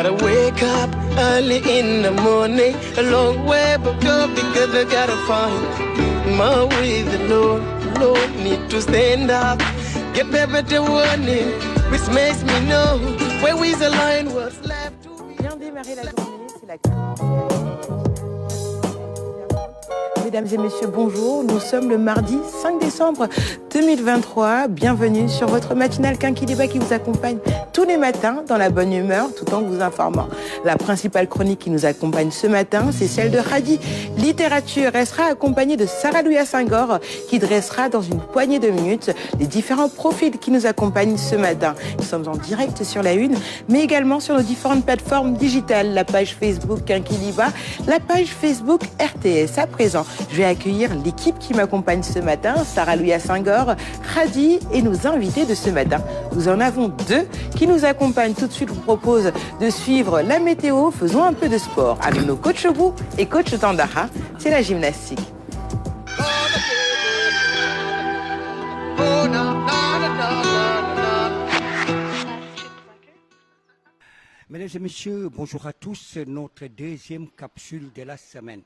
gotta wake up early in the morning, a long way but go because I gotta find my way. The Lord need to stand up, get better warning, which makes me know where is the line, what's left to be. Bien démarrer la journée, c'est la Mesdames et messieurs, bonjour. Nous sommes le mardi 5 décembre 2023. Bienvenue sur votre matinale Kinkeliba qui vous accompagne tous les matins dans la bonne humeur tout en vous informant. La principale chronique qui nous accompagne ce matin, c'est celle de Radi Littérature. Elle sera accompagnée de Sarah Louia Senghor qui dressera dans une poignée de minutes les différents profils qui nous accompagnent ce matin. Nous sommes en direct sur la Une, mais également sur nos différentes plateformes digitales, la page Facebook Kinkeliba, la page Facebook RTS. À présent, je vais accueillir l'équipe qui m'accompagne ce matin, Sarah Louia Senghor, Radi et nos invités de ce matin. Nous en avons deux qui nous accompagnent. Tout de suite, je vous propose de suivre la météo. Faisons un peu de sport avec nos coachs Bou et coach Tandara. C'est la gymnastique. Mesdames et messieurs, bonjour à tous. C'est notre deuxième capsule de la semaine.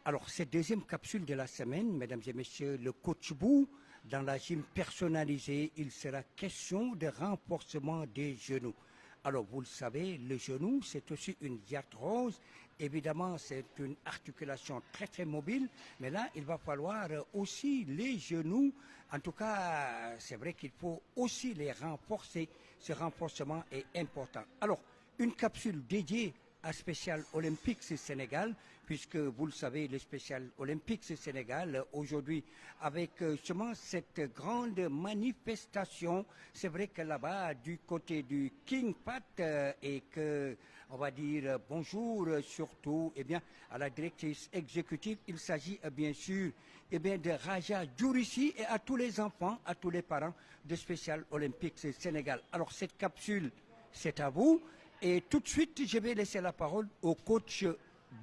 Alors, cette deuxième capsule de la semaine, mesdames et messieurs, le coach Bou, dans la gym personnalisée, il sera question de renforcement des genoux. Alors, vous le savez, le genou, c'est aussi une diarthrose. Évidemment, c'est une articulation très, très mobile. Mais là, il va falloir aussi les genoux. En tout cas, c'est vrai qu'il faut aussi les renforcer. Ce renforcement est important. Alors, une capsule dédiée à Special Olympics Sénégal, puisque vous le savez, le Special Olympics Sénégal, aujourd'hui, avec justement cette grande manifestation, c'est vrai que là-bas, du côté du King Fahd, et que, on va dire bonjour surtout, eh bien, à la directrice exécutive, il s'agit bien sûr de Raja Djourissi et à tous les enfants, à tous les parents de Special Olympics Sénégal. Alors, cette capsule, c'est à vous. Et tout de suite, je vais laisser la parole au coach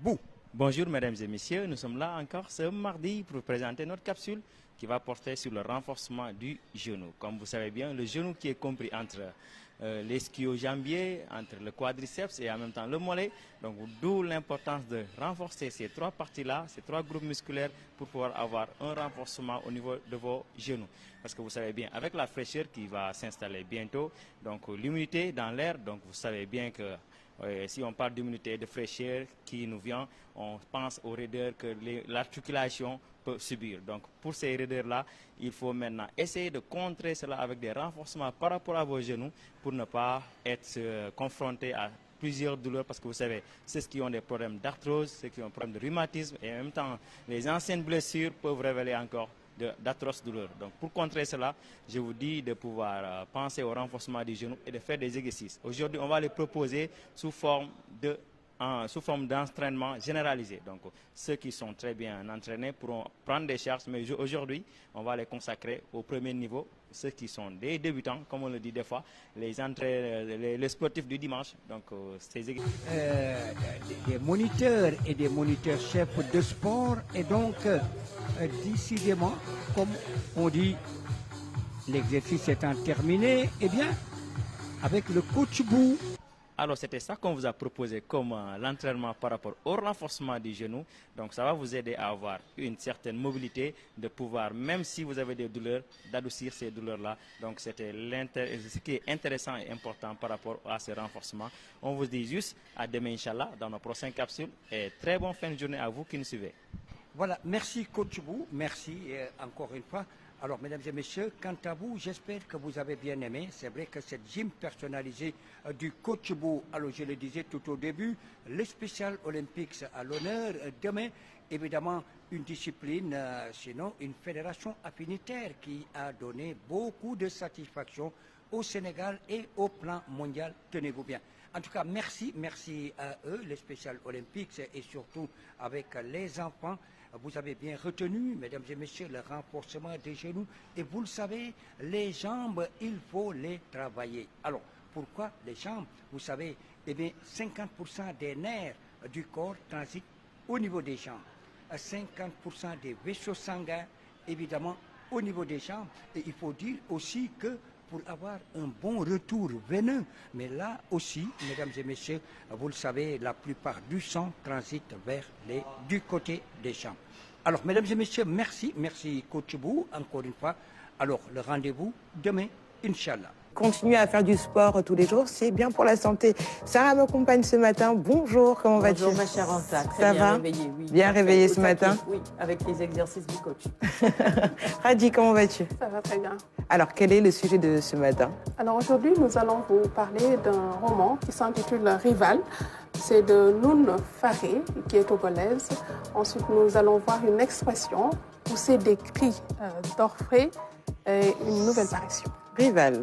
Bou. Bonjour mesdames et messieurs, nous sommes là encore ce mardi pour présenter notre capsule qui va porter sur le renforcement du genou. Comme vous savez bien, le genou qui est compris entre l'ischio-jambier, entre le quadriceps et en même temps le mollet. Donc d'où l'importance de renforcer ces trois parties-là, ces trois groupes musculaires pour pouvoir avoir un renforcement au niveau de vos genoux. Parce que vous savez bien, avec la fraîcheur qui va s'installer bientôt, donc l'humidité dans l'air, donc vous savez bien que si on parle d'humidité et de fraîcheur qui nous vient, on pense aux raideurs que l'articulation peut subir. Donc pour ces raideurs-là, il faut maintenant essayer de contrer cela avec des renforcements par rapport à vos genoux pour ne pas être confronté à plusieurs douleurs, parce que vous savez, ceux qui ont des problèmes d'arthrose, ceux qui ont des problèmes de rhumatisme et en même temps les anciennes blessures peuvent révéler encore d'atroces douleurs. Donc pour contrer cela, je vous dis de pouvoir penser au renforcement du genou et de faire des exercices. Aujourd'hui, on va les proposer sous forme d'entraînement généralisé. Donc ceux qui sont très bien entraînés pourront prendre des charges, mais aujourd'hui, on va les consacrer au premier niveau. Ceux qui sont des débutants, comme on le dit des fois, les sportifs du dimanche. Donc des moniteurs et des moniteurs chefs de sport, et donc décidément, comme on dit, l'exercice étant terminé, eh bien, avec le coach Bou. Alors c'était ça qu'on vous a proposé comme l'entraînement par rapport au renforcement du genou. Donc ça va vous aider à avoir une certaine mobilité, de pouvoir, même si vous avez des douleurs, d'adoucir ces douleurs-là. Donc c'était ce qui est intéressant et important par rapport à ce renforcement. On vous dit juste à demain Inch'Allah dans nos prochaines capsules et très bonne fin de journée à vous qui nous suivez. Voilà, merci coach Bou, merci encore une fois. Alors, mesdames et messieurs, quant à vous, j'espère que vous avez bien aimé. C'est vrai que cette gym personnalisée du coach Bou, alors je le disais tout au début, le Special Olympics à l'honneur. Demain, évidemment, une discipline, sinon une fédération affinitaire qui a donné beaucoup de satisfaction au Sénégal et au plan mondial. Tenez-vous bien. En tout cas, merci à eux, les Special Olympics, et surtout avec les enfants. Vous avez bien retenu, mesdames et messieurs, le renforcement des genoux. Et vous le savez, les jambes, il faut les travailler. Alors, pourquoi les jambes? Vous savez, eh bien, 50% des nerfs du corps transitent au niveau des jambes. 50% des vaisseaux sanguins, évidemment, au niveau des jambes. Et il faut dire aussi que pour avoir un bon retour veineux. Mais là aussi, mesdames et messieurs, vous le savez, la plupart du sang transite du côté des champs. Alors, mesdames et messieurs, merci coach Bou, encore une fois. Alors, le rendez-vous demain, Inch'Allah. Continuer à faire du sport tous les jours, c'est bien pour la santé. Sarah m'accompagne ce matin. Bonjour, comment vas-tu? Bonjour ma chère Anta, très Ça bien va réveillée, oui. Bien réveillée ce matin? Oui, avec les exercices du coach. Radi, comment vas-tu? Ça va très bien. Alors, quel est le sujet de ce matin? Alors aujourd'hui, nous allons vous parler d'un roman qui s'intitule Rival. C'est de Noun Faré, qui est togolaise. Ensuite, nous allons voir une expression pousser des cris d'orfraie et une nouvelle parution. Rival.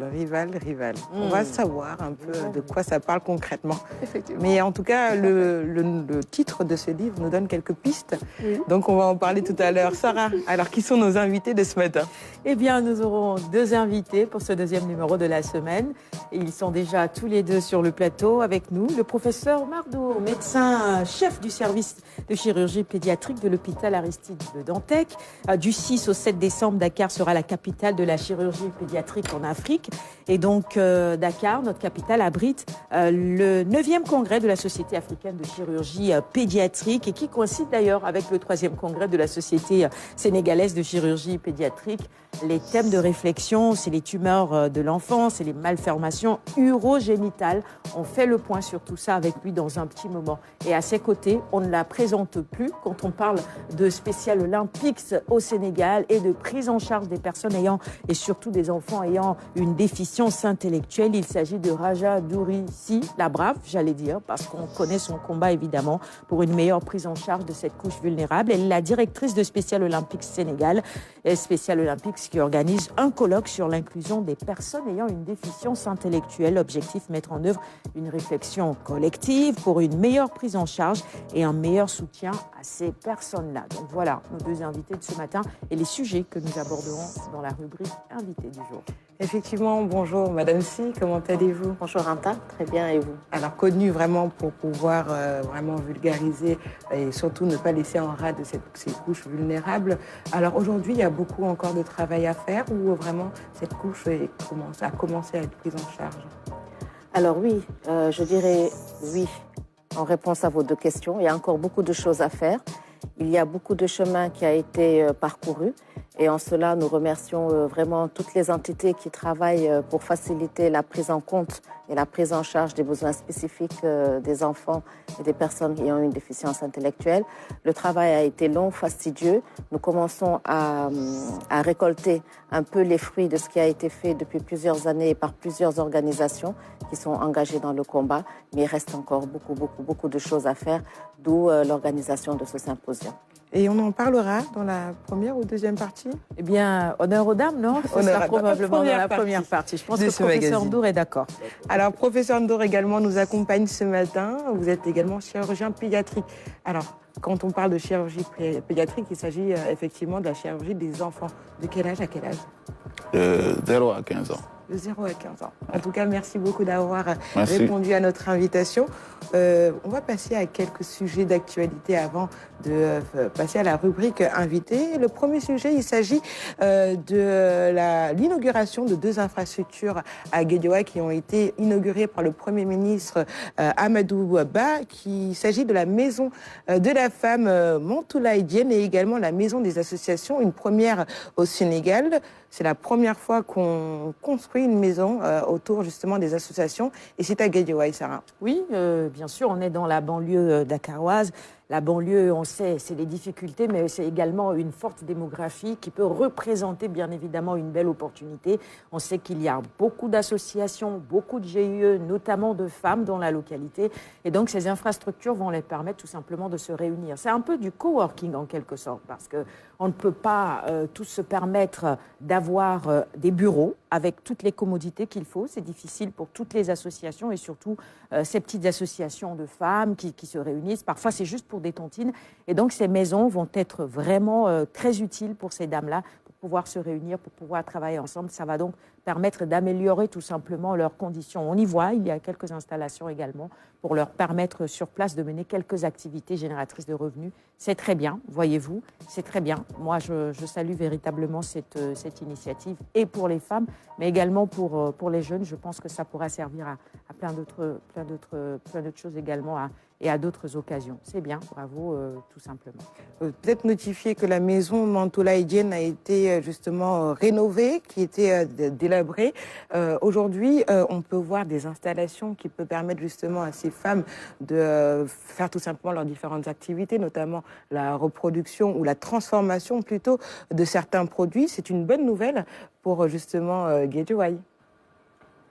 On va savoir un peu de quoi ça parle concrètement. Effectivement. Mais en tout cas, le titre de ce livre nous donne quelques pistes. Oui. Donc, on va en parler tout à l'heure. Sarah, alors qui sont nos invités de ce matin? Eh bien, nous aurons deux invités pour ce deuxième numéro de la semaine. Et ils sont déjà tous les deux sur le plateau avec nous. Le professeur Mardo, médecin chef du service de chirurgie pédiatrique de l'hôpital Aristide de Dantec. Du 6 au 7 décembre, Dakar sera la capitale de la chirurgie pédiatrique en Afrique. Et donc, Dakar, notre capitale, abrite le 9e congrès de la Société africaine de chirurgie pédiatrique et qui coïncide d'ailleurs avec le 3e congrès de la Société sénégalaise de chirurgie pédiatrique. Les thèmes de réflexion, c'est les tumeurs de l'enfance, c'est les malformations urogénitales. On fait le point sur tout ça avec lui dans un petit moment. Et à ses côtés, on ne la présente plus quand on parle de Special Olympics au Sénégal et de prise en charge des personnes ayant, et surtout des enfants ayant une déficience intellectuelle. Il s'agit de Raja Dourissi, la brave, j'allais dire, parce qu'on connaît son combat évidemment pour une meilleure prise en charge de cette couche vulnérable. Elle est la directrice de Special Olympics Sénégal, et Special Olympics qui organise un colloque sur l'inclusion des personnes ayant une déficience intellectuelle. Objectif, mettre en œuvre une réflexion collective pour une meilleure prise en charge et un meilleur soutien à ces personnes-là. Donc voilà nos deux invités de ce matin et les sujets que nous aborderons dans la rubrique Invité du jour. Effectivement, bonjour Madame Si, comment allez-vous? Bonjour Anta, très bien et vous? Alors connue vraiment pour pouvoir vraiment vulgariser et surtout ne pas laisser en rade ces couches vulnérables. Alors aujourd'hui, il y a beaucoup encore de travail à faire ou vraiment cette couche a commencé à être prise en charge? Alors oui, je dirais oui. En réponse à vos deux questions, il y a encore beaucoup de choses à faire. Il y a beaucoup de chemin qui a été parcouru et en cela, nous remercions vraiment toutes les entités qui travaillent pour faciliter la prise en compte et la prise en charge des besoins spécifiques des enfants et des personnes qui ont une déficience intellectuelle. Le travail a été long, fastidieux. Nous commençons à récolter un peu les fruits de ce qui a été fait depuis plusieurs années par plusieurs organisations qui sont engagées dans le combat, mais il reste encore beaucoup de choses à faire, d'où l'organisation de ce symposium. Et on en parlera dans la première ou deuxième partie? Eh bien, honneur aux dames, non? Ce sera probablement dans la première partie. Je pense que le professeur Ndour est d'accord. Alors, professeur Ndour également nous accompagne ce matin. Vous êtes également chirurgien pédiatrique. Alors, quand on parle de chirurgie pédiatrique, il s'agit effectivement de la chirurgie des enfants. De quel âge à quel âge? De 0 à 15 ans. De 0 à 15 ans. En tout cas, merci beaucoup d'avoir répondu à notre invitation. On va passer à quelques sujets d'actualité avant de passer à la rubrique invité. Le premier sujet, il s'agit de l'inauguration de deux infrastructures à Guédiawaye qui ont été inaugurées par le Premier ministre Amadou Ba. Il s'agit de la maison de la femme Mantoulaye Diène et également la maison des associations, une première au Sénégal. C'est la première fois qu'on construit une maison autour justement des associations et c'est à Guédiawaye, Sarah. Oui, bien sûr, on est dans la banlieue dakaroise. La banlieue, on sait, c'est les difficultés, mais c'est également une forte démographie qui peut représenter bien évidemment une belle opportunité. On sait qu'il y a beaucoup d'associations, beaucoup de GIE, notamment de femmes dans la localité. Et donc, ces infrastructures vont les permettre tout simplement de se réunir. C'est un peu du coworking en quelque sorte, parce qu'on ne peut pas tous se permettre d'avoir des bureaux avec toutes les commodités qu'il faut. C'est difficile pour toutes les associations et surtout ces petites associations de femmes qui se réunissent. Parfois, c'est juste pour des tontines. Et donc, ces maisons vont être vraiment très utiles pour ces dames-là, pour pouvoir se réunir, pour pouvoir travailler ensemble. Ça va donc permettre d'améliorer tout simplement leurs conditions. On y voit, il y a quelques installations également pour leur permettre sur place de mener quelques activités génératrices de revenus. C'est très bien, voyez-vous, c'est très bien. Moi, je salue véritablement cette initiative, et pour les femmes, mais également pour les jeunes. Je pense que ça pourra servir à plein d'autres choses également et à d'autres occasions. C'est bien, bravo, tout simplement. Peut-être notifier que la maison Mantoula Hidienne a été justement rénovée, qui était délabrée. Aujourd'hui, on peut voir des installations qui peuvent permettre justement à ces femmes de faire tout simplement leurs différentes activités, notamment la reproduction ou la transformation plutôt de certains produits. C'est une bonne nouvelle pour justement Guédiawaye.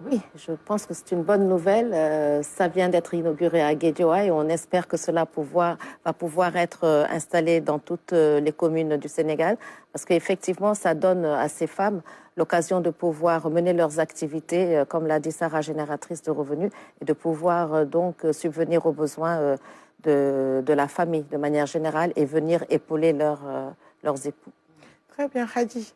Oui, je pense que c'est une bonne nouvelle. Ça vient d'être inauguré à Guédiawaye et on espère que cela va pouvoir être installé dans toutes les communes du Sénégal, parce qu'effectivement, ça donne à ces femmes l'occasion de pouvoir mener leurs activités, comme l'a dit Sarah, génératrice de revenus, et de pouvoir donc subvenir aux besoins de la famille de manière générale et venir épauler leurs époux. Très bien, Khady.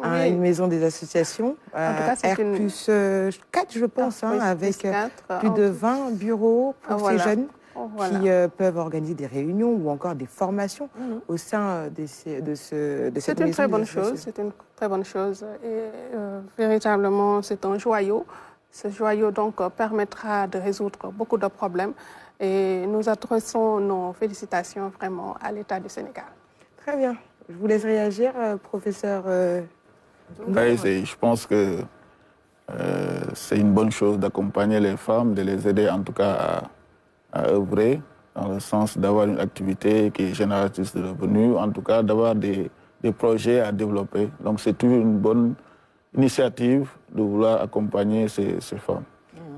Oui. Une maison des associations, En tout cas, c'est R+4, je pense, oui, avec +4, plus de 20 bureaux pour voilà. ces jeunes Voilà. qui peuvent organiser des réunions ou encore des formations au sein de cette maison. C'est une très bonne chose, c'est une très bonne chose. Et véritablement, c'est un joyau. Ce joyau donc permettra de résoudre beaucoup de problèmes. Et nous adressons nos félicitations vraiment à l'État du Sénégal. Très bien. Je vous laisse réagir, professeur. Oui, je pense que c'est une bonne chose d'accompagner les femmes, de les aider en tout cas à œuvrer, dans le sens d'avoir une activité qui est génératrice de revenus, en tout cas d'avoir des projets à développer. Donc c'est toujours une bonne initiative de vouloir accompagner ces femmes.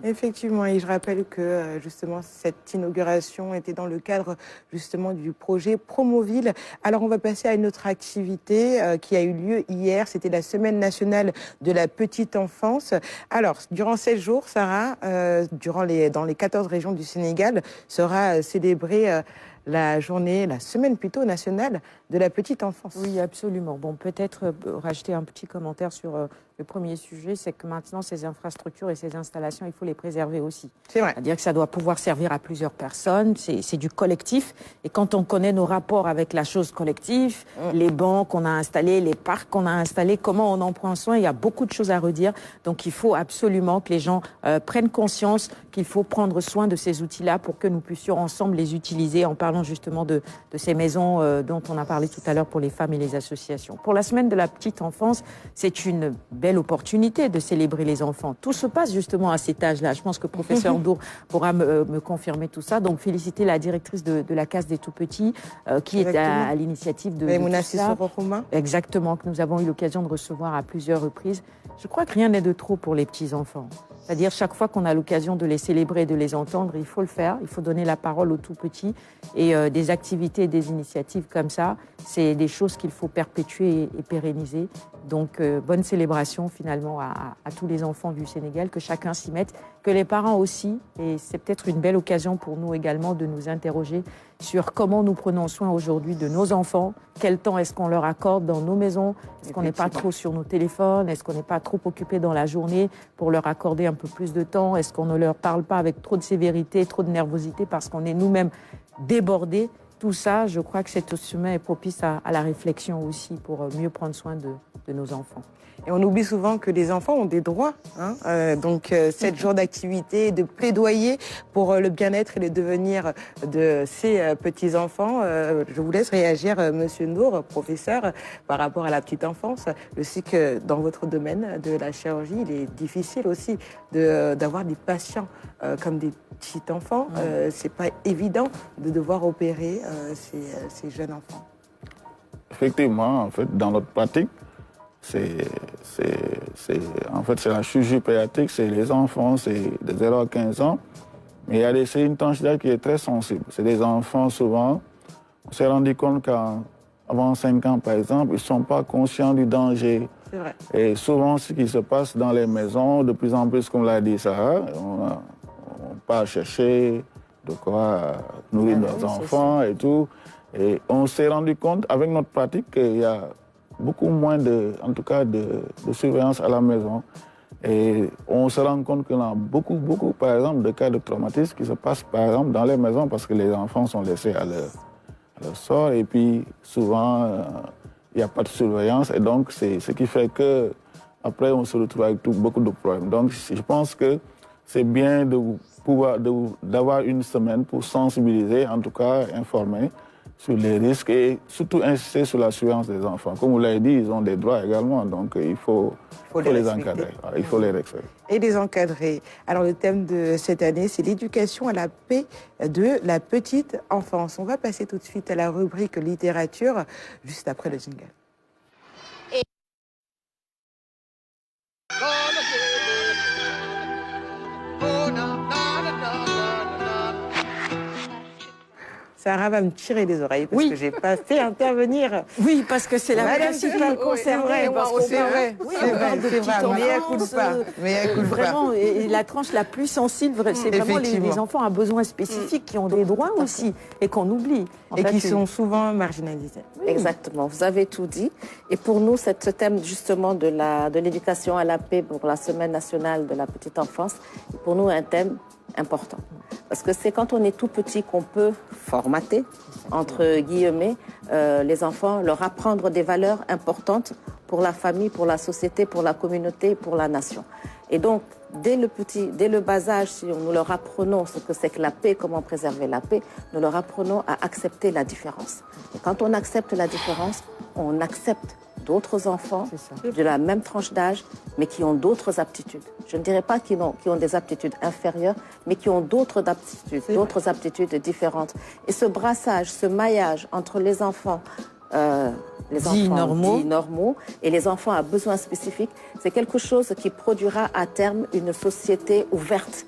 Effectivement, et je rappelle que justement cette inauguration était dans le cadre justement du projet Promoville. Alors on va passer à une autre activité qui a eu lieu hier, c'était la Semaine nationale de la petite enfance. Alors durant 7 jours, Sarah, dans les 14 régions du Sénégal, sera célébrée la semaine plutôt nationale de la petite enfance. Oui, absolument. Bon, peut-être rajouter un petit commentaire sur le premier sujet, c'est que maintenant, ces infrastructures et ces installations, il faut les préserver aussi. C'est vrai. C'est-à-dire que ça doit pouvoir servir à plusieurs personnes, c'est du collectif. Et quand on connaît nos rapports avec la chose collective, les bancs qu'on a installés, les parcs qu'on a installés, comment on en prend soin, il y a beaucoup de choses à redire. Donc, il faut absolument que les gens prennent conscience qu'il faut prendre soin de ces outils-là pour que nous puissions ensemble les utiliser, en parlant justement de ces maisons dont on a parlé tout à l'heure pour les femmes et les associations. Pour la semaine de la petite enfance, c'est une belle opportunité de célébrer les enfants. Tout se passe justement à cet âge-là. Je pense que le professeur Ndour pourra me confirmer tout ça. Donc, féliciter la directrice de la Case des Tout-Petits qui est à l'initiative de tout ça. Exactement, que nous avons eu l'occasion de recevoir à plusieurs reprises. Je crois que rien n'est de trop pour les petits-enfants. C'est-à-dire, chaque fois qu'on a l'occasion de les célébrer, de les entendre, il faut le faire. Il faut donner la parole aux tout-petits. Et des activités et des initiatives comme ça, c'est des choses qu'il faut perpétuer et pérenniser. Donc, bonne célébration finalement à tous les enfants du Sénégal, que chacun s'y mette, que les parents aussi. Et c'est peut-être une belle occasion pour nous également de nous interroger sur comment nous prenons soin aujourd'hui de nos enfants, quel temps est-ce qu'on leur accorde dans nos maisons, est-ce qu'on n'est pas trop sur nos téléphones, est-ce qu'on n'est pas trop occupé dans la journée pour leur accorder un peu plus de temps, est-ce qu'on ne leur parle pas avec trop de sévérité, trop de nervosité parce qu'on est nous-mêmes débordés. Tout ça, je crois que cette semaine est propice à la réflexion aussi pour mieux prendre soin de nos enfants. Et on oublie souvent que les enfants ont des droits. Donc, 7 jours d'activité, de plaidoyer pour le bien-être et le devenir de ces petits-enfants. Je vous laisse réagir, Monsieur Ndour, professeur, par rapport à la petite enfance. Je sais que dans votre domaine de la chirurgie, il est difficile aussi d'avoir des patients comme des petits enfants. C'est pas évident de devoir opérer ces jeunes enfants. Effectivement, en fait, dans notre pratique, c'est la chirurgie pédiatrique, c'est les enfants, c'est de 0 à 15 ans. Mais c'est une tranche d'âge qui est très sensible. C'est des enfants souvent, on s'est rendu compte qu'avant 5 ans, par exemple, ils ne sont pas conscients du danger. C'est vrai. Et souvent, ce qui se passe dans les maisons, de plus en plus, comme l'a dit Sarah, on part chercher de quoi nourrir nos enfants et tout. Et on s'est rendu compte, avec notre pratique, qu'il y a beaucoup moins de surveillance à la maison. Et on se rend compte qu'il y a beaucoup, par exemple, de cas de traumatisme qui se passent, par exemple, dans les maisons parce que les enfants sont laissés à leur sort. Et puis, souvent, il n'y a pas de surveillance. Et donc, c'est ce qui fait qu'après, on se retrouve avec beaucoup de problèmes. Donc, je pense que c'est bien d'avoir une semaine pour sensibiliser, en tout cas, informer sur les risques et surtout insister sur la surveillance des enfants. Comme vous l'avez dit, ils ont des droits également, donc il faut les encadrer. Voilà, il faut les respecter. Et les encadrer. Alors le thème de cette année, c'est l'éducation à la paix de la petite enfance. On va passer tout de suite à la rubrique littérature, juste après le jingle. Sarah va me tirer les oreilles parce que je n'ai pas fait intervenir. Oui, parce que c'est la principale concernée. C'est vrai, mais vraiment, et la tranche la plus sensible, c'est vraiment les enfants à besoins spécifiques qui ont des droits aussi et qu'on oublie. Et qui sont souvent marginalisés. Oui. Exactement, vous avez tout dit. Et pour nous, ce thème justement de l'éducation à la paix pour la Semaine nationale de la petite enfance, est pour nous un thème important. Parce que c'est quand on est tout petit qu'on peut formater, entre guillemets, les enfants, leur apprendre des valeurs importantes pour la famille, pour la société, pour la communauté, pour la nation. Et donc, dès le bas âge, si nous leur apprenons ce que c'est que la paix, comment préserver la paix, nous leur apprenons à accepter la différence. Et quand on accepte la différence, on accepte d'autres enfants de la même tranche d'âge, mais qui ont d'autres aptitudes. Je ne dirais pas qui ont des aptitudes inférieures, mais qui ont d'autres aptitudes différentes. Et ce brassage, ce maillage entre les enfants dits normaux et les enfants à besoins spécifiques, c'est quelque chose qui produira à terme une société ouverte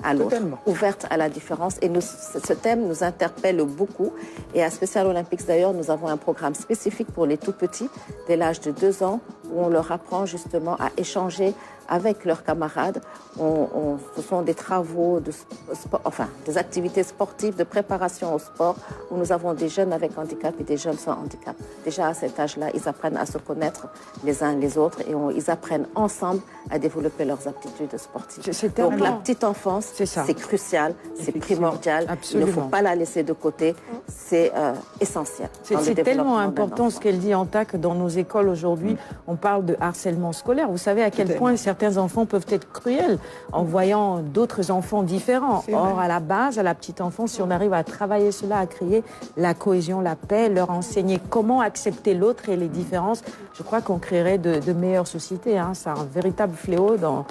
à l'autre, ouverte à la différence. Et ce thème nous interpelle beaucoup. Et à Special Olympics, d'ailleurs, nous avons un programme spécifique pour les tout-petits, dès l'âge de 2 ans, où on leur apprend justement à échanger avec leurs camarades. Ce sont des travaux, des activités sportives, de préparation au sport, où nous avons des jeunes avec handicap et des jeunes sans handicap. Déjà à cet âge-là, ils apprennent à se connaître les uns les autres et ils apprennent ensemble à développer leurs aptitudes sportives. Donc la petite enfance, c'est crucial, c'est primordial. Absolument. Il ne faut pas la laisser de côté, c'est essentiel. C'est tellement important ce qu'elle dit, Anta, que dans nos écoles aujourd'hui, on parle de harcèlement scolaire. Vous savez à quel point certains enfants peuvent être cruels en voyant d'autres enfants différents. Or, à la base, à la petite enfance, si on arrive à travailler cela, à créer la cohésion, la paix, leur enseigner comment accepter l'autre et les différences, je crois qu'on créerait de meilleures sociétés. C'est un véritable fléau dans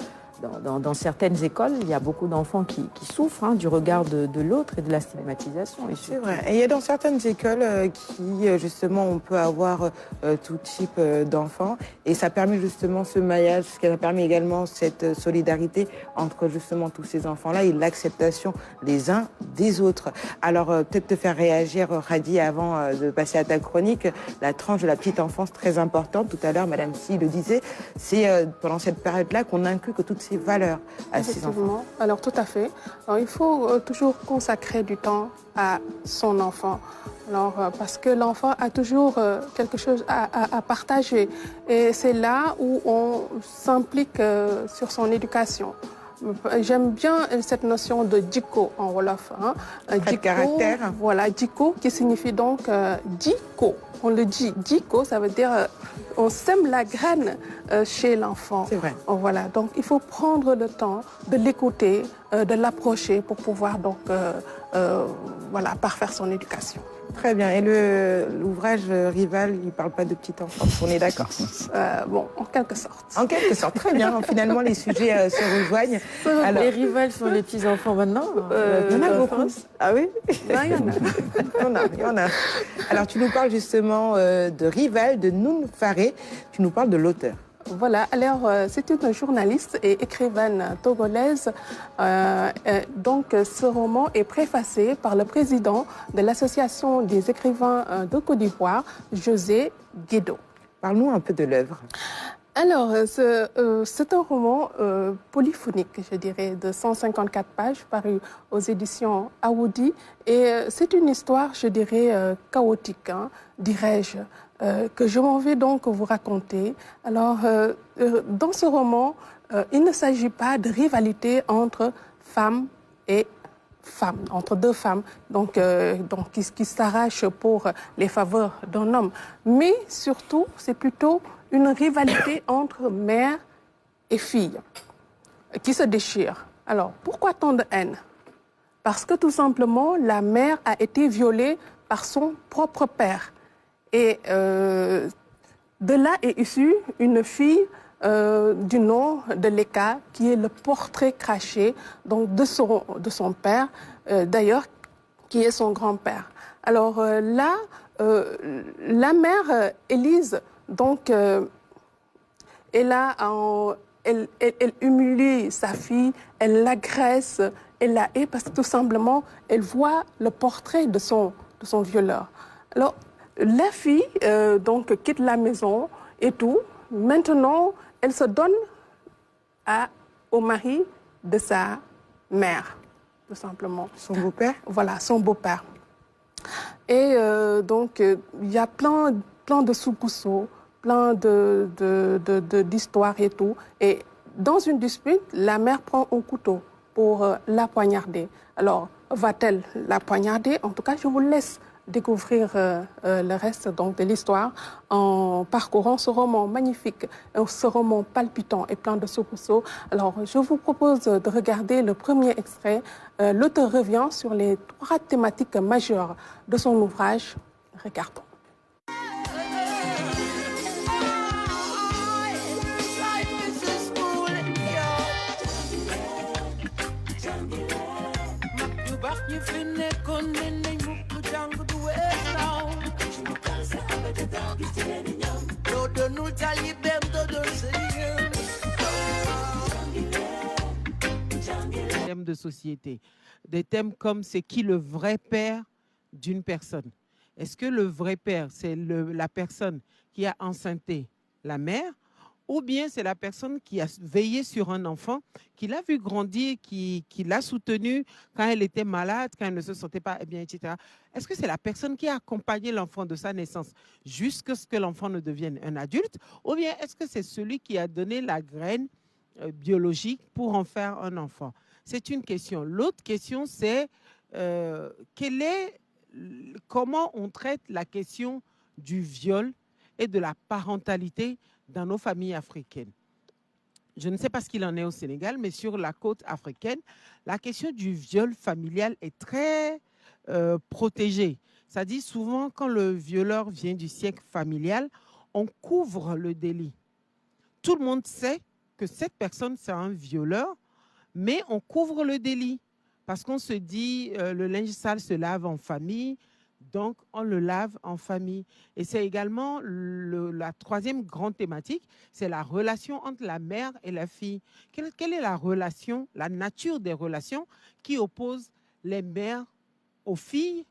certaines écoles. Il y a beaucoup d'enfants qui souffrent du regard de l'autre et de la stigmatisation. C'est vrai. Et il y a dans certaines écoles qui, justement, on peut avoir tout type d'enfants. Et ça permet justement ce maillage, ça permet également cette solidarité entre justement tous ces enfants-là et l'acceptation les uns des autres. Alors, peut-être te faire réagir, Radi, avant de passer à ta chronique, la tranche de la petite enfance très importante. Tout à l'heure, Madame Si le disait, c'est pendant cette période-là qu'on inculque toutes ces valeurs à ces enfants. Alors tout à fait. Alors, il faut toujours consacrer du temps à son enfant. Alors, parce que l'enfant a toujours quelque chose à partager. Et c'est là où on s'implique sur son éducation. J'aime bien cette notion de diko en wolof. Diko, caractère. Voilà, diko qui signifie donc diko. On le dit, diko, ça veut dire on sème la graine chez l'enfant. C'est vrai. Voilà, donc il faut prendre le temps de l'écouter, de l'approcher pour pouvoir donc parfaire son éducation. Très bien. Et l'ouvrage Rival, il ne parle pas de petite enfance, on est d'accord? Bon, en quelque sorte. En quelque sorte, très bien. Finalement, les sujets se rejoignent. Alors, les Rivales sont les petits-enfants maintenant? Il y en a beaucoup. Ah oui? Il y en a. Alors, tu nous parles justement de Rival, de Noun Faré. Tu nous parles de l'auteur. Voilà, alors c'est une journaliste et écrivaine togolaise. Donc ce roman est préfacé par le président de l'Association des écrivains de Côte d'Ivoire, José Guédo. Parle-nous un peu de l'œuvre. Alors, c'est un roman polyphonique, je dirais, de 154 pages, paru aux éditions Awoudi. Et c'est une histoire, je dirais, chaotique, dirais-je. que je m'en vais donc vous raconter. Alors, dans ce roman, il ne s'agit pas de rivalité entre femmes et femmes, entre deux femmes, donc qui s'arrachent pour les faveurs d'un homme. Mais surtout, c'est plutôt une rivalité entre mère et fille qui se déchire. Alors, pourquoi tant de haine? Parce que tout simplement, la mère a été violée par son propre père. Et de là est issue une fille du nom de Leka, qui est le portrait craché donc de son père, d'ailleurs, qui est son grand-père. Alors là, la mère, Élise, donc, elle humilie sa fille, elle l'agresse, elle la hait parce que tout simplement, elle voit le portrait de son violeur. Alors, la fille, donc, quitte la maison et tout. Maintenant, elle se donne au mari de sa mère, tout simplement. Son beau-père? Voilà, son beau-père. Et donc, il y a plein de soubresauts, plein d'histoires et tout. Et dans une dispute, la mère prend un couteau pour la poignarder. Alors, va-t-elle la poignarder? En tout cas, je vous laisse découvrir le reste donc, de l'histoire en parcourant ce roman magnifique, ce roman palpitant et plein de soubresauts. Alors, je vous propose de regarder le premier extrait. L'auteur revient sur les 3 thématiques majeures de son ouvrage. Regardons. Thèmes de société, des thèmes comme c'est qui le vrai père d'une personne. Est-ce que le vrai père, c'est la personne qui a enceinté la mère, ou bien c'est la personne qui a veillé sur un enfant, qui l'a vu grandir, qui l'a soutenu quand elle était malade, quand elle ne se sentait pas bien, etc. Est-ce que c'est la personne qui a accompagné l'enfant de sa naissance jusqu'à ce que l'enfant ne devienne un adulte, ou bien est-ce que c'est celui qui a donné la graine biologique pour en faire un enfant? C'est une question. L'autre question, c'est comment on traite la question du viol et de la parentalité dans nos familles africaines. Je ne sais pas ce qu'il en est au Sénégal, mais sur la côte africaine, la question du viol familial est très protégée. Ça dit souvent, quand le violeur vient du siècle familial, on couvre le délit. Tout le monde sait que cette personne, c'est un violeur, mais on couvre le délit parce qu'on se dit le linge sale se lave en famille, donc on le lave en famille. Et c'est également la 3e grande thématique, c'est la relation entre la mère et la fille. Quelle est la relation, la nature des relations qui opposent les mères aux filles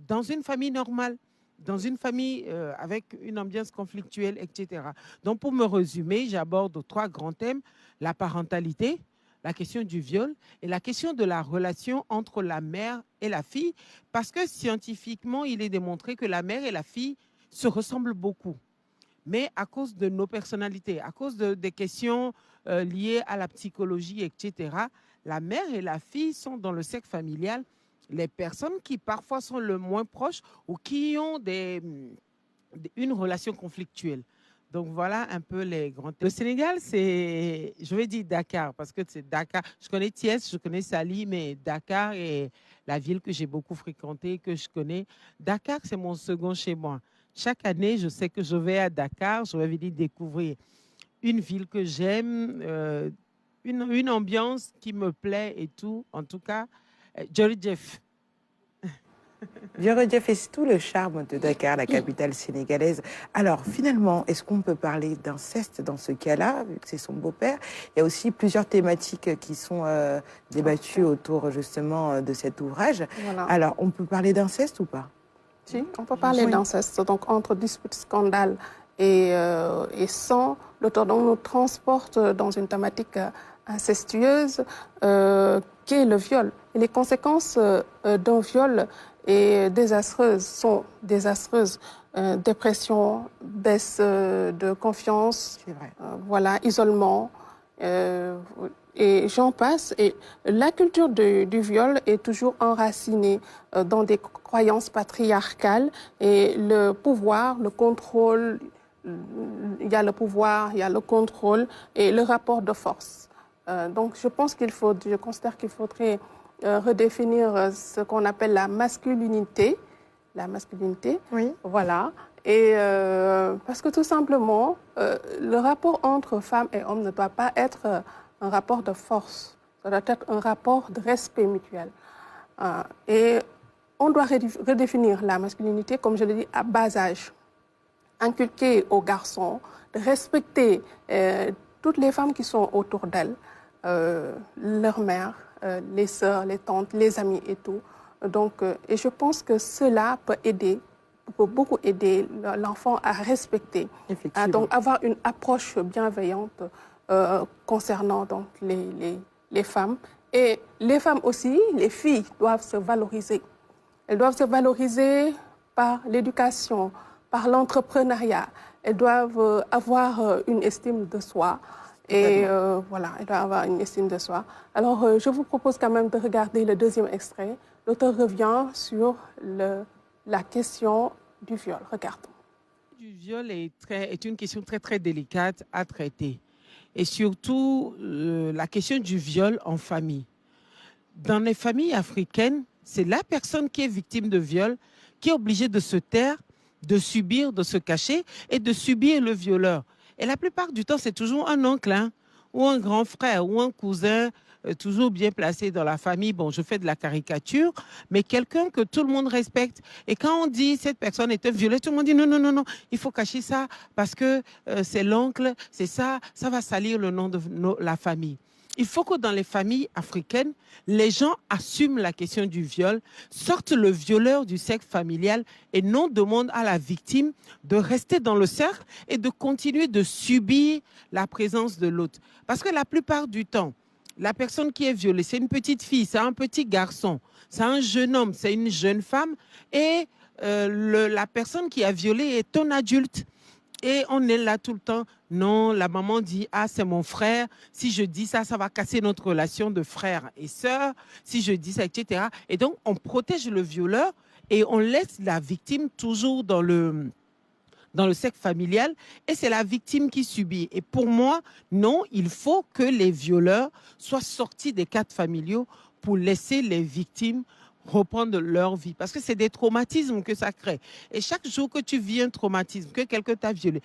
dans une famille normale, dans une famille avec une ambiance conflictuelle, etc. Donc pour me résumer, j'aborde 3 grands thèmes, la parentalité, la question du viol et la question de la relation entre la mère et la fille, parce que scientifiquement, il est démontré que la mère et la fille se ressemblent beaucoup. Mais à cause de nos personnalités, à cause des questions liées à la psychologie, etc., la mère et la fille sont dans le cercle familial les personnes qui parfois sont le moins proches ou qui ont une relation conflictuelle. Donc, voilà un peu les grands thèmes. Le Sénégal, c'est, je vais dire Dakar, parce que c'est Dakar. Je connais Thiès, je connais Saly, mais Dakar est la ville que j'ai beaucoup fréquentée, que je connais. Dakar, c'est mon second chez moi. Chaque année, je sais que je vais à Dakar, je vais venir découvrir une ville que j'aime, une ambiance qui me plaît et tout. En tout cas, Djeridjef. Djeridjef, et c'est tout le charme de Dakar, la capitale sénégalaise. Alors, finalement, est-ce qu'on peut parler d'inceste dans ce cas-là, vu que c'est son beau-père? Il y a aussi plusieurs thématiques qui sont débattues autour, justement, de cet ouvrage. Voilà. Alors, on peut parler d'inceste ou pas? Si, on peut parler d'inceste. Donc, entre dispute, scandale et sans, l'auteur nous transporte dans une thématique incestueuse qui est le viol. Et les conséquences d'un viol sont désastreuses. dépression, baisse de confiance, voilà, isolement, et j'en passe. Et la culture du viol est toujours enracinée dans des croyances patriarcales et le pouvoir, le contrôle, il y a le pouvoir, il y a le contrôle et le rapport de force. Donc je considère qu'il faudrait redéfinir ce qu'on appelle la masculinité. La masculinité, oui. Voilà. Et parce que tout simplement, le rapport entre femmes et hommes ne doit pas être un rapport de force, ça doit être un rapport de respect mutuel. Et on doit redéfinir la masculinité, comme je l'ai dit, à bas âge. Inculquer aux garçons de respecter toutes les femmes qui sont autour d'elles, leur mère, les sœurs, les tantes, les amis et tout. Donc, et je pense que cela peut beaucoup aider l'enfant à respecter, à donc avoir une approche bienveillante concernant donc les femmes. Et les femmes aussi, les filles doivent se valoriser. Elles doivent se valoriser par l'éducation, par l'entrepreneuriat. Elles doivent avoir une estime de soi. Et voilà, elles doivent avoir une estime de soi. Alors, je vous propose quand même de regarder le deuxième extrait. L'auteur revient sur la question du viol. Regardons. Du viol est une question très, très délicate à traiter. Et surtout, la question du viol en famille. Dans les familles africaines, c'est la personne qui est victime de viol qui est obligée de se taire, de subir, de se cacher et de subir le violeur. Et la plupart du temps, c'est toujours un oncle, hein, ou un grand frère, ou un cousin, toujours bien placé dans la famille. Bon, je fais de la caricature, mais quelqu'un que tout le monde respecte. Et quand on dit cette personne est un violeur, tout le monde dit non, non, non, non, il faut cacher ça parce que c'est l'oncle, c'est ça va salir le nom de la famille. Il faut que dans les familles africaines, les gens assument la question du viol, sortent le violeur du cercle familial et non demandent à la victime de rester dans le cercle et de continuer de subir la présence de l'autre. Parce que la plupart du temps, la personne qui est violée, c'est une petite fille, c'est un petit garçon, c'est un jeune homme, c'est une jeune femme et la personne qui a violé est un adulte. Et on est là tout le temps. Non, la maman dit, ah, c'est mon frère. Si je dis ça, ça va casser notre relation de frère et sœur. Si je dis ça, etc. Et donc, on protège le violeur et on laisse la victime toujours dans le cercle familial. Et c'est la victime qui subit. Et pour moi, non, il faut que les violeurs soient sortis des cadres familiaux pour laisser les victimes reprendre leur vie. Parce que c'est des traumatismes que ça crée. Et chaque jour que tu vis un traumatisme, que quelqu'un t'a violé,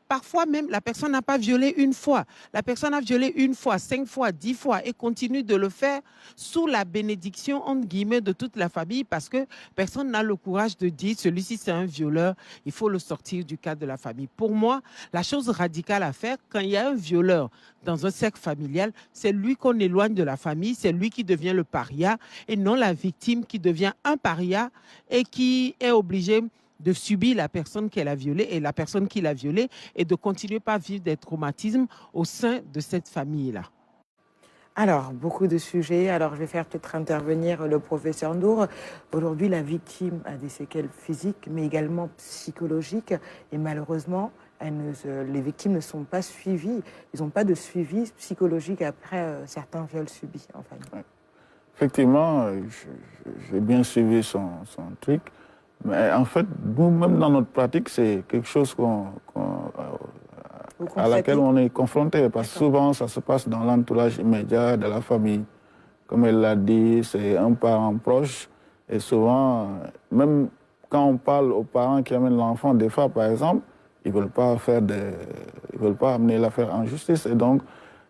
parfois même, la personne n'a pas violé une fois. La personne a violé une fois, 5 fois, 10 fois et continue de le faire sous la bénédiction, entre guillemets, de toute la famille parce que personne n'a le courage de dire celui-ci c'est un violeur, il faut le sortir du cadre de la famille. Pour moi, la chose radicale à faire, quand il y a un violeur dans un cercle familial, c'est lui qu'on éloigne de la famille, c'est lui qui devient le paria et non la victime qui devient un paria et qui est obligé de subir la personne qu'elle a violée et la personne qui l'a violée et de continuer par vivre des traumatismes au sein de cette famille-là. Alors, beaucoup de sujets. Alors, je vais faire peut-être intervenir le professeur Ndour. Aujourd'hui, la victime a des séquelles physiques, mais également psychologiques. Et malheureusement, les victimes ne sont pas suivies. Ils n'ont pas de suivi psychologique après certains viols subis en famille. Ouais. Effectivement, j'ai bien suivi son truc. Mais en fait, nous-mêmes dans notre pratique, c'est quelque chose à laquelle on est confronté. Parce que souvent, ça se passe dans l'entourage immédiat de la famille. Comme elle l'a dit, c'est un parent proche. Et souvent, même quand on parle aux parents qui amènent l'enfant, des fois, par exemple, ils ne veulent pas amener l'affaire en justice. Et donc,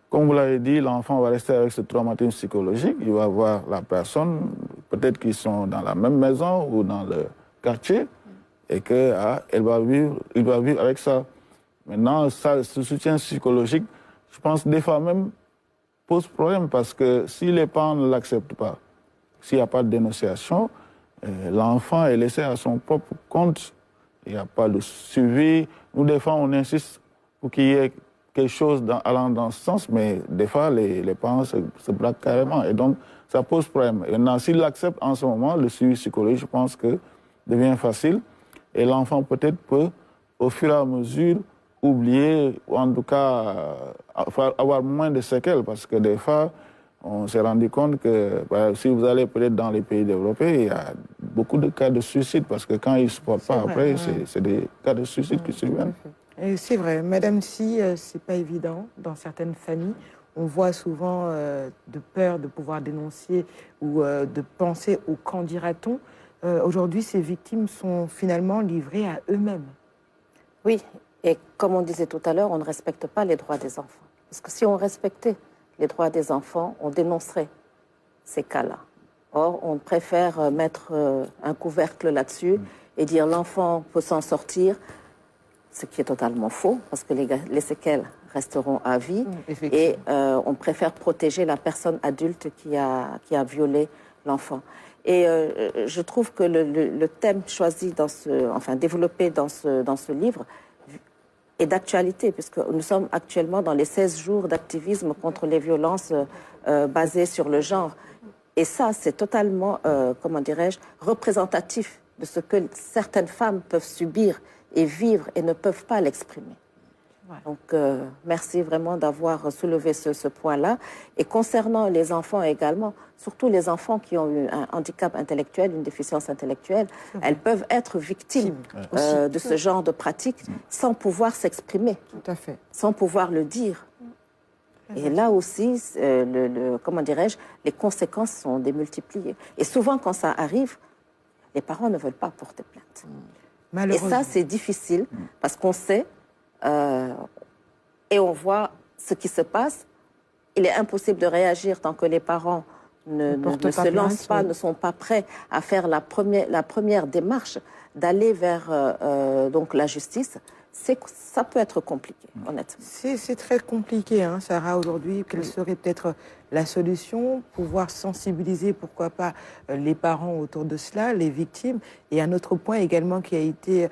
comme vous l'avez dit, l'enfant va rester avec ce traumatisme psychologique. Il va voir la personne, peut-être qu'ils sont dans la même maison ou dans le quartier, et qu'il va vivre avec ça. Maintenant, ce soutien psychologique, je pense des fois même pose problème parce que si les parents ne l'acceptent pas, s'il n'y a pas de dénonciation, l'enfant est laissé à son propre compte. Il n'y a pas de suivi. Nous, des fois, on insiste pour qu'il y ait quelque chose allant dans ce sens, mais des fois, les parents se braquent carrément. Et donc, ça pose problème. Et maintenant, s'ils l'acceptent en ce moment, le suivi psychologique, je pense que devient facile. Et l'enfant peut-être peut, au fur et à mesure, oublier, ou en tout cas avoir moins de séquelles, parce que des fois, on s'est rendu compte que si vous allez peut-être dans les pays développés, il y a beaucoup de cas de suicide, parce que quand ils ne se portent pas après, c'est des cas de suicide qui surviennent. Et c'est vrai, Madame Si, c'est pas évident dans certaines familles. On voit souvent de peur de pouvoir dénoncer ou de penser au qu'en dira-t-on. Aujourd'hui, ces victimes sont finalement livrées à eux-mêmes. Oui, et comme on disait tout à l'heure, on ne respecte pas les droits des enfants. Parce que si on respectait les droits des enfants, on dénoncerait ces cas-là. Or, on préfère mettre un couvercle là-dessus et dire l'enfant peut s'en sortir, ce qui est totalement faux, parce que les séquelles resteront à vie. Et on préfère protéger la personne adulte qui a violé l'enfant. Et je trouve que le thème choisi, développé dans ce livre, est d'actualité, puisque nous sommes actuellement dans les 16 jours d'activisme contre les violences basées sur le genre. Et ça, c'est totalement, comment dirais-je, représentatif de ce que certaines femmes peuvent subir et vivre et ne peuvent pas l'exprimer. Donc, merci vraiment d'avoir soulevé ce point-là. Et concernant les enfants également, surtout les enfants qui ont eu un handicap intellectuel, une déficience intellectuelle, elles peuvent être victimes de ce genre de pratiques sans pouvoir s'exprimer, sans pouvoir le dire. Et là aussi, comment dirais-je, les conséquences sont démultipliées. Et souvent, quand ça arrive, les parents ne veulent pas porter plainte. Et ça, c'est difficile parce qu'on sait et on voit ce qui se passe. Il est impossible de réagir tant que les parents ne se lancent pas, ne sont pas prêts à faire la première démarche d'aller vers donc la justice. Ça peut être compliqué, honnêtement. C'est très compliqué, hein, Sarah, aujourd'hui. Quelle serait peut-être la solution? Pouvoir sensibiliser, pourquoi pas, les parents autour de cela, les victimes. Et un autre point également qui a été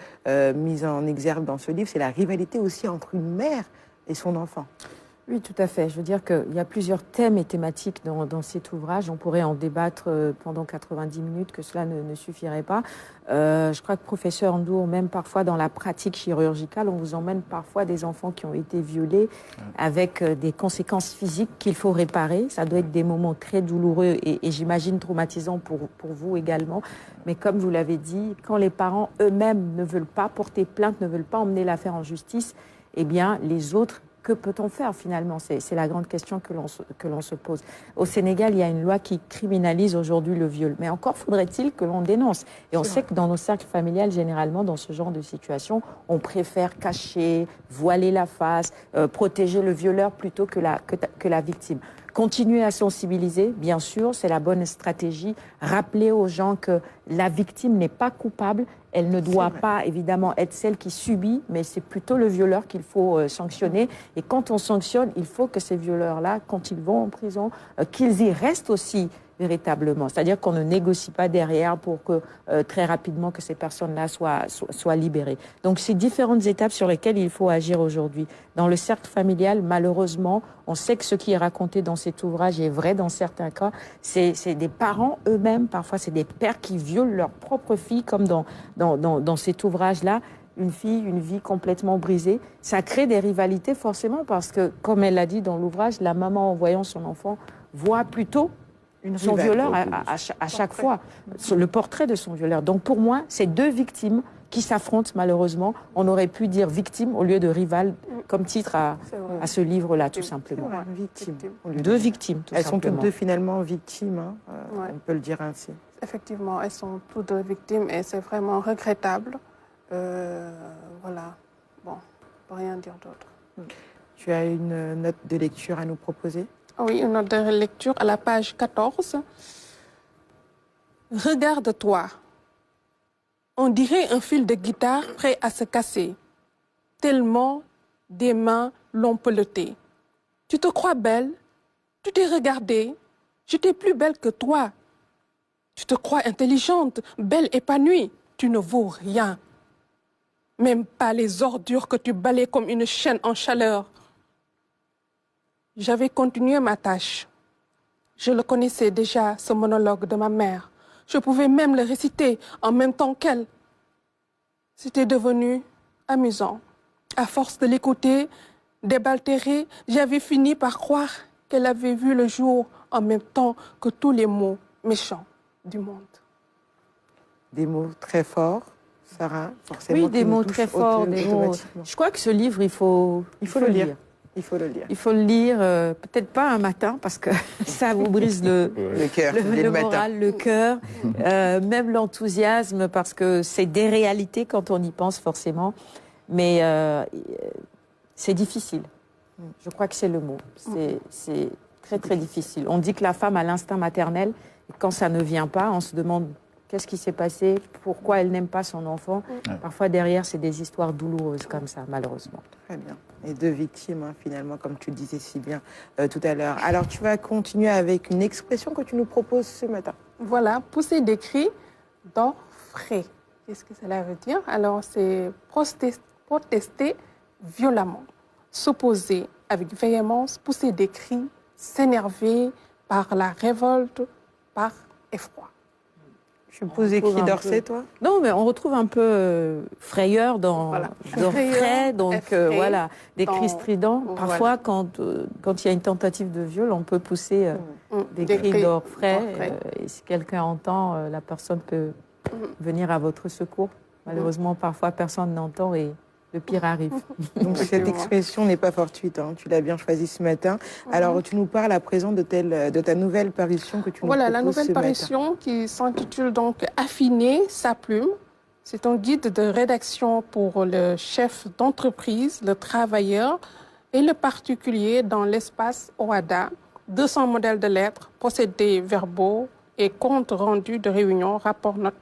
mis en exergue dans ce livre, c'est la rivalité aussi entre une mère et son enfant. Oui, tout à fait. Je veux dire qu'il y a plusieurs thèmes et thématiques dans cet ouvrage. On pourrait en débattre pendant 90 minutes, que cela ne suffirait pas. Je crois que professeur Ndour, même parfois dans la pratique chirurgicale, on vous emmène parfois des enfants qui ont été violés avec des conséquences physiques qu'il faut réparer. Ça doit être des moments très douloureux et j'imagine traumatisants pour vous également. Mais comme vous l'avez dit, quand les parents eux-mêmes ne veulent pas porter plainte, ne veulent pas emmener l'affaire en justice, eh bien, les autres, que peut-on faire finalement? C'est la grande question que l'on se pose. Au Sénégal, il y a une loi qui criminalise aujourd'hui le viol. Mais encore faudrait-il que l'on dénonce. Et on sait que dans nos cercles familiales, généralement, dans ce genre de situation, on préfère cacher, voiler la face, protéger le violeur plutôt que la victime. Continuer à sensibiliser, bien sûr, c'est la bonne stratégie. Rappeler aux gens que la victime n'est pas coupable. Elle ne doit pas, évidemment, être celle qui subit, mais c'est plutôt le violeur qu'il faut sanctionner. Et quand on sanctionne, il faut que ces violeurs-là, quand ils vont en prison, qu'ils y restent aussi véritablement. C'est-à-dire qu'on ne négocie pas derrière pour que très rapidement que ces personnes-là soient libérées. Donc, c'est différentes étapes sur lesquelles il faut agir aujourd'hui. Dans le cercle familial, malheureusement, on sait que ce qui est raconté dans cet ouvrage est vrai dans certains cas. C'est des parents eux-mêmes, parfois c'est des pères qui violent leur propre fille, comme dans cet ouvrage-là. Une fille, une vie complètement brisée. Ça crée des rivalités forcément parce que, comme elle l'a dit dans l'ouvrage, la maman, en voyant son enfant, voit plutôt son violeur à chaque fois, le portrait de son violeur. Donc pour moi, c'est deux victimes qui s'affrontent malheureusement. On aurait pu dire victime au lieu de rival, comme titre à ce livre-là, tout simplement. Deux victimes, tout simplement. Elles sont toutes deux finalement victimes, hein, on peut le dire ainsi. Effectivement, elles sont toutes deux victimes et c'est vraiment regrettable. Voilà, bon, on ne peut rien dire d'autre. Tu as une note de lecture à nous proposer? Oui, une note de lecture à la page 14. Regarde-toi. On dirait un fil de guitare prêt à se casser, tellement des mains l'ont peloté. Tu te crois belle? Tu t'es regardée? J'étais plus belle que toi. Tu te crois intelligente, belle, épanouie? Tu ne vaux rien. Même pas les ordures que tu balais comme une chaîne en chaleur. J'avais continué ma tâche. Je le connaissais déjà, ce monologue de ma mère. Je pouvais même le réciter en même temps qu'elle. C'était devenu amusant. À force de l'écouter débaltérer, j'avais fini par croire qu'elle avait vu le jour en même temps que tous les mots méchants du monde. Des mots très forts, Sarah, forcément. Oui, des mots très forts, des mots... Je crois que ce livre, il faut le lire. Il faut le lire. Il faut le lire, peut-être pas un matin, parce que ça vous brise le cœur, le moral, le cœur, même l'enthousiasme, parce que c'est des réalités quand on y pense forcément. Mais c'est difficile. Je crois que c'est le mot. C'est très, très difficile. On dit que la femme a l'instinct maternel. Et quand ça ne vient pas, on se demande qu'est-ce qui s'est passé, pourquoi elle n'aime pas son enfant. Parfois, derrière, c'est des histoires douloureuses comme ça, malheureusement. Très bien. Et deux victimes, hein, finalement, comme tu le disais si bien tout à l'heure. Alors, tu vas continuer avec une expression que tu nous proposes ce matin. Voilà, pousser des cris d'orfraie. Qu'est-ce que cela veut dire? Alors, c'est protester violemment, s'opposer avec véhémence, pousser des cris, s'énerver par la révolte, par effroi. Je pose des cris d'Orsay, toi? Non, mais on retrouve un peu frayeur dans frais, donc voilà, des cris stridents. Parfois, quand il y a une tentative de viol, on peut pousser des cris d'orfraie. Et si quelqu'un entend, la personne peut venir à votre secours. Malheureusement, parfois, personne n'entend et le pire arrive. Donc cette expression n'est pas fortuite, hein. Tu l'as bien choisie ce matin. Alors tu nous parles à présent de ta nouvelle parution que tu nous proposes ce matin. Voilà, la nouvelle parution qui s'intitule donc « Affiner sa plume ». C'est un guide de rédaction pour le chef d'entreprise, le travailleur et le particulier dans l'espace OADA. 200 modèles de lettres, procédés verbaux et comptes rendus de réunions, rapports, notes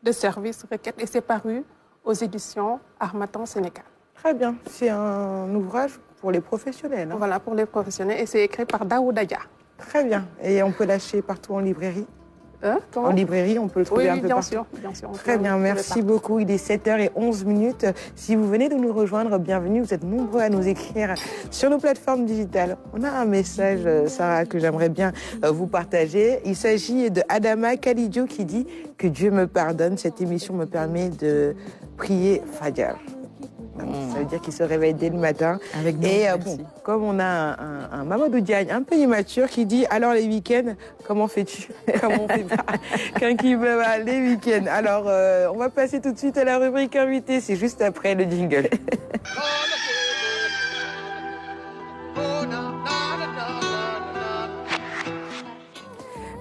de services, requêtes. Et c'est paru aux éditions Harmattan Sénégal. Très bien. C'est un ouvrage pour les professionnels. Hein. Voilà, pour les professionnels. Et c'est écrit par Daouda Dia. Très bien. Et on peut l'acheter partout en librairie? En librairie, on peut le trouver un peu partout. Bien sûr. Très bien, merci beaucoup. Il est 7h11. Si vous venez de nous rejoindre, bienvenue. Vous êtes nombreux à nous écrire sur nos plateformes digitales. On a un message, Sarah, que j'aimerais bien vous partager. Il s'agit de Adama Kalidio qui dit que Dieu me pardonne. Cette émission me permet de prier Fajr. Ça veut dire qu'il se réveille dès le matin. Avec nous, et bon, comme on a un Mamadou Diagne un peu immature qui dit « Alors les week-ends, comment fais-tu » Comment on fait pas quand il veut les week-ends. Alors, on va passer tout de suite à la rubrique invitée. C'est juste après le jingle.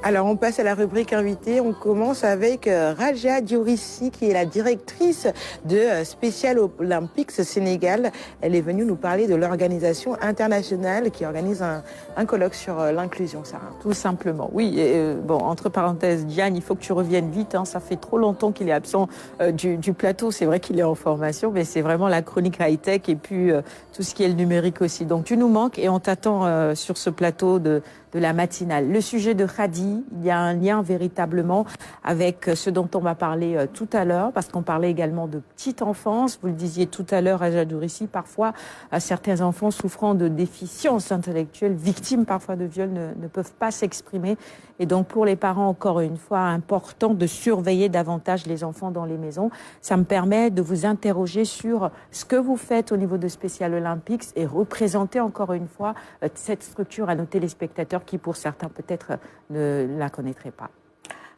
Alors, on passe à la rubrique invitée. On commence avec Raja Diorissi, qui est la directrice de Special Olympics Sénégal. Elle est venue nous parler de l'organisation internationale qui organise un colloque sur l'inclusion, Sarah. Tout simplement, oui. Et, bon, entre parenthèses, Diane, il faut que tu reviennes vite. Hein. Ça fait trop longtemps qu'il est absent du plateau. C'est vrai qu'il est en formation, mais c'est vraiment la chronique high-tech et puis tout ce qui est le numérique aussi. Donc, tu nous manques et on t'attend sur ce plateau de la matinale. Le sujet de Khadi, il y a un lien véritablement avec ce dont on va parler tout à l'heure, parce qu'on parlait également de petite enfance. Vous le disiez tout à l'heure, à Jadourissi, parfois certains enfants souffrant de déficiences intellectuelles, victimes parfois de viols, ne peuvent pas s'exprimer. Et donc pour les parents, encore une fois, important de surveiller davantage les enfants dans les maisons. Ça me permet de vous interroger sur ce que vous faites au niveau de Special Olympics et représenter encore une fois cette structure à nos téléspectateurs qui, pour certains, peut-être ne la connaîtraient pas.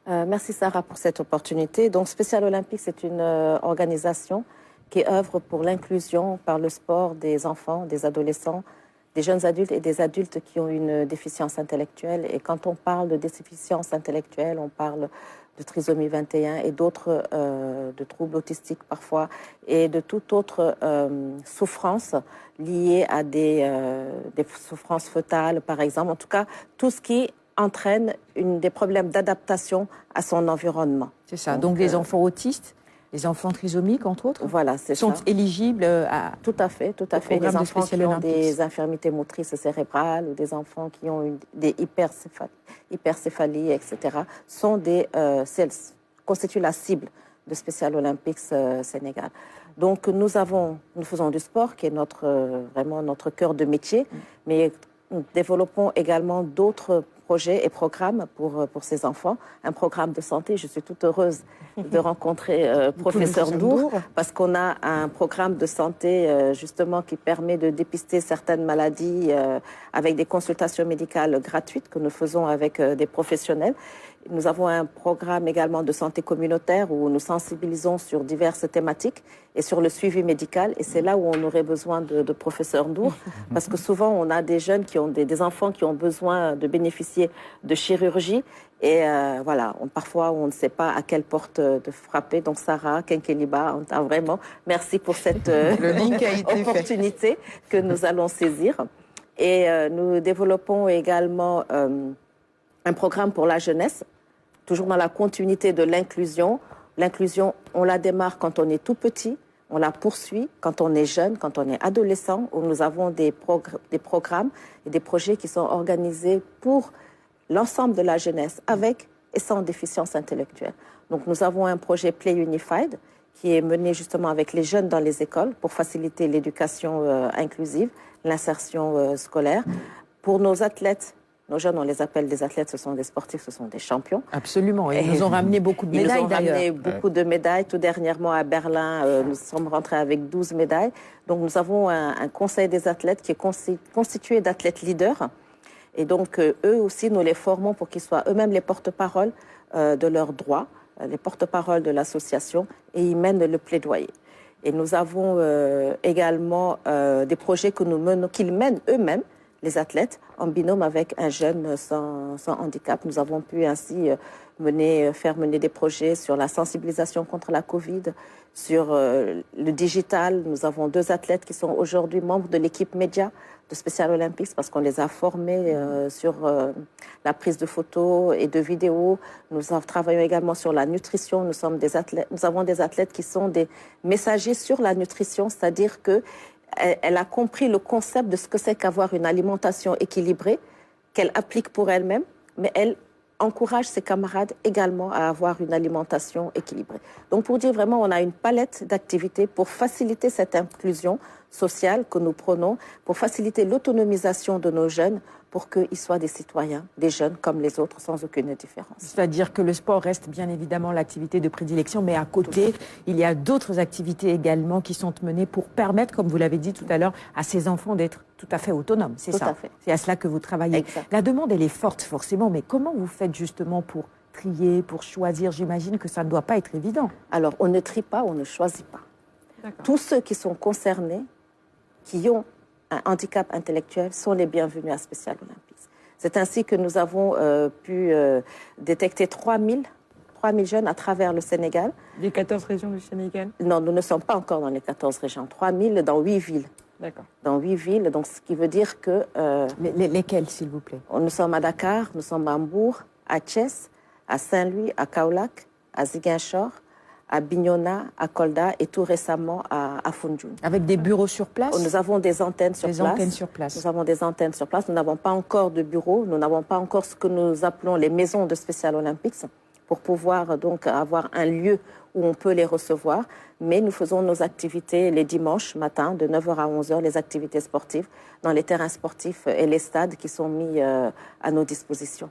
Merci Sarah pour cette opportunité. Donc Special Olympics, c'est une organisation qui œuvre pour l'inclusion par le sport des enfants, des adolescents, des jeunes adultes et des adultes qui ont une déficience intellectuelle. Et quand on parle de déficience intellectuelle, on parle de trisomie 21 et d'autres de troubles autistiques parfois et de toute autre souffrance liée à des souffrances fœtales, par exemple. En tout cas, tout ce qui entraîne des problèmes d'adaptation à son environnement. C'est ça. Donc les enfants autistes, les enfants trisomiques, entre autres, voilà, sont éligibles à... Tout à fait, tout à fait. Des enfants qui ont des infirmités motrices cérébrales ou des enfants qui ont des hypercéphalies, etc., constituent la cible de Special Olympics Sénégal. Donc nous faisons du sport, qui est vraiment notre cœur de métier, mais nous développons également d'autres projets et programmes pour ces enfants. Un programme de santé, je suis toute heureuse de rencontrer professeur Ndour, parce qu'on a un programme de santé justement qui permet de dépister certaines maladies avec des consultations médicales gratuites que nous faisons avec des professionnels. Nous avons un programme également de santé communautaire où nous sensibilisons sur diverses thématiques et sur le suivi médical. Et c'est là où on aurait besoin de professeur Ndour, parce que souvent on a des jeunes qui ont des enfants qui ont besoin de bénéficier de chirurgie. Et voilà, parfois on ne sait pas à quelle porte de frapper. Donc Sarah, Kenkeliba, vraiment merci pour cette opportunité que nous allons saisir. Et nous développons également un programme pour la jeunesse, toujours dans la continuité de l'inclusion. L'inclusion, on la démarre quand on est tout petit, on la poursuit quand on est jeune, quand on est adolescent, où nous avons des programmes et des projets qui sont organisés pour l'ensemble de la jeunesse, avec et sans déficience intellectuelle. Donc nous avons un projet Play Unified qui est mené justement avec les jeunes dans les écoles pour faciliter l'éducation inclusive, l'insertion scolaire. Pour nos athlètes, nos jeunes, on les appelle des athlètes, ce sont des sportifs, ce sont des champions. Absolument, et ils nous ont ramené beaucoup de médailles d'ailleurs. Ils nous ont ramené beaucoup de médailles. Tout dernièrement à Berlin, nous sommes rentrés avec 12 médailles. Donc nous avons un conseil des athlètes qui est constitué d'athlètes leaders. Et donc eux aussi, nous les formons pour qu'ils soient eux-mêmes les porte-parole de leurs droits, les porte-parole de l'association, et ils mènent le plaidoyer. Et nous avons également des projets que qu'ils mènent eux-mêmes, les athlètes, en binôme avec un jeune sans handicap. Nous avons pu ainsi faire mener des projets sur la sensibilisation contre la Covid, sur le digital. Nous avons 2 athlètes qui sont aujourd'hui membres de l'équipe média de Special Olympics parce qu'on les a formés sur la prise de photos et de vidéos. Nous travaillons également sur la nutrition. Nous avons des athlètes qui sont des messagers sur la nutrition, c'est-à-dire que elle a compris le concept de ce que c'est qu'avoir une alimentation équilibrée, qu'elle applique pour elle-même, mais elle encourage ses camarades également à avoir une alimentation équilibrée. Donc pour dire vraiment, on a une palette d'activités pour faciliter cette inclusion sociale que nous prenons, pour faciliter l'autonomisation de nos jeunes, pour qu'ils soient des citoyens, des jeunes comme les autres, sans aucune différence. C'est-à-dire que le sport reste bien évidemment l'activité de prédilection, mais à côté, il y a d'autres activités également qui sont menées pour permettre, comme vous l'avez dit tout à l'heure, à ces enfants d'être tout à fait autonomes. C'est ça. C'est à cela que vous travaillez. Exact. La demande, elle est forte forcément, mais comment vous faites justement pour trier, pour choisir? J'imagine que ça ne doit pas être évident. Alors, on ne trie pas, on ne choisit pas. Tous ceux qui sont concernés, qui ont un handicap intellectuel, sont les bienvenus à Special Olympics. C'est ainsi que nous avons pu détecter 3000 jeunes à travers le Sénégal. Les 14 régions du Sénégal? Non, nous ne sommes pas encore dans les 14 régions. 3000 dans 8 villes. D'accord. Dans 8 villes, donc ce qui veut dire que... Lesquelles, s'il vous plaît? Nous sommes à Dakar, nous sommes à Mbour, à Thiès, à Saint-Louis, à Kaolack, à Ziguinchor, à Bignona, à Kolda et tout récemment à Foundiougne. Avec des bureaux sur place? Nous avons des antennes sur place. Nous avons des antennes sur place. Nous n'avons pas encore de bureaux. Nous n'avons pas encore ce que nous appelons les maisons de Special Olympics pour pouvoir donc avoir un lieu où on peut les recevoir. Mais nous faisons nos activités les dimanches matin de 9h à 11h, les activités sportives dans les terrains sportifs et les stades qui sont mis à nos dispositions.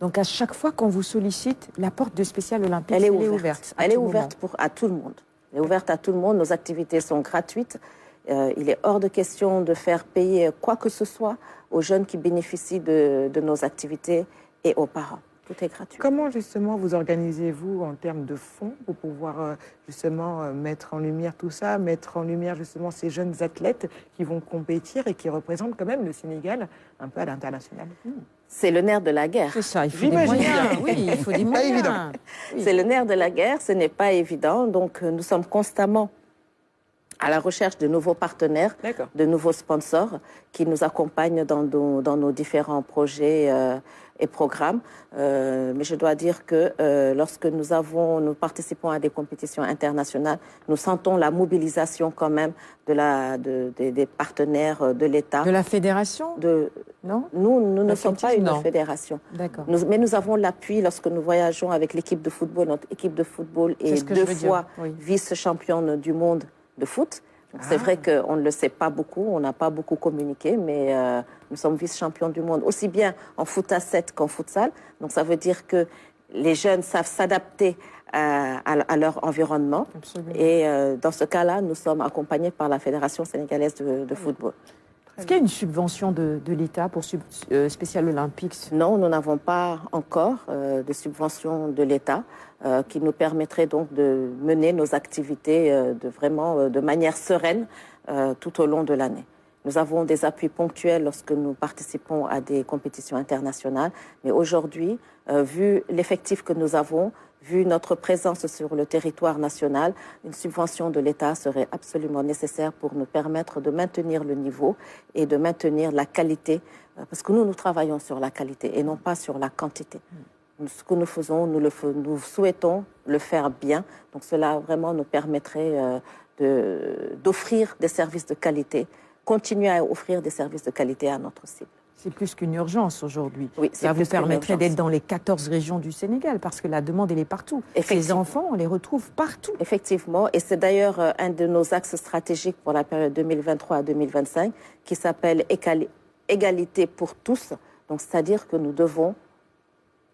Donc à chaque fois qu'on vous sollicite, la porte de Special Olympics, elle est ouverte. Elle est ouverte à tout le monde. Elle est ouverte à tout le monde. Nos activités sont gratuites. Il est hors de question de faire payer quoi que ce soit aux jeunes qui bénéficient de nos activités et aux parents. Tout est gratuit. Comment justement vous organisez-vous en termes de fonds pour pouvoir justement mettre en lumière tout ça, mettre en lumière justement ces jeunes athlètes qui vont compétir et qui représentent quand même le Sénégal un peu à l'international? C'est le nerf de la guerre. C'est ça, il faut des moyens. Oui, il faut des moyens. Évident. C'est le nerf de la guerre, ce n'est pas évident. Donc nous sommes constamment à la recherche de nouveaux partenaires, de nouveaux sponsors qui nous accompagnent dans nos différents projets et programmes. Mais je dois dire que lorsque nous participons à des compétitions internationales, nous sentons la mobilisation quand même des partenaires de l'État. De la fédération? Non. Nous ne sommes pas une fédération. D'accord. Mais nous avons l'appui lorsque nous voyageons avec l'équipe de football. Notre équipe de football est 2 fois vice-championne du monde de foot. C'est vrai qu'on ne le sait pas beaucoup, on n'a pas beaucoup communiqué, mais nous sommes vice-champions du monde, aussi bien en foot à 7 qu'en futsal. Donc ça veut dire que les jeunes savent s'adapter à leur environnement. Absolument. Et dans ce cas-là, nous sommes accompagnés par la Fédération sénégalaise de football. Est-ce qu'il y a une subvention de l'État pour Special Olympics? Non, nous n'avons pas encore de subvention de l'État qui nous permettrait donc de mener nos activités de manière sereine tout au long de l'année. Nous avons des appuis ponctuels lorsque nous participons à des compétitions internationales, mais aujourd'hui, vu l'effectif que nous avons, vu notre présence sur le territoire national, une subvention de l'État serait absolument nécessaire pour nous permettre de maintenir le niveau et de maintenir la qualité, parce que nous travaillons sur la qualité et non pas sur la quantité. Ce que nous faisons, nous souhaitons le faire bien, donc cela vraiment nous permettrait d'offrir des services de qualité, continuer à offrir des services de qualité à notre cible. C'est plus qu'une urgence aujourd'hui. Oui, ça vous permettrait d'être dans les 14 régions du Sénégal, parce que la demande, elle est partout. Ces enfants, on les retrouve partout. Effectivement, et c'est d'ailleurs un de nos axes stratégiques pour la période 2023 à 2025, qui s'appelle Égalité pour tous. Donc, c'est-à-dire que nous devons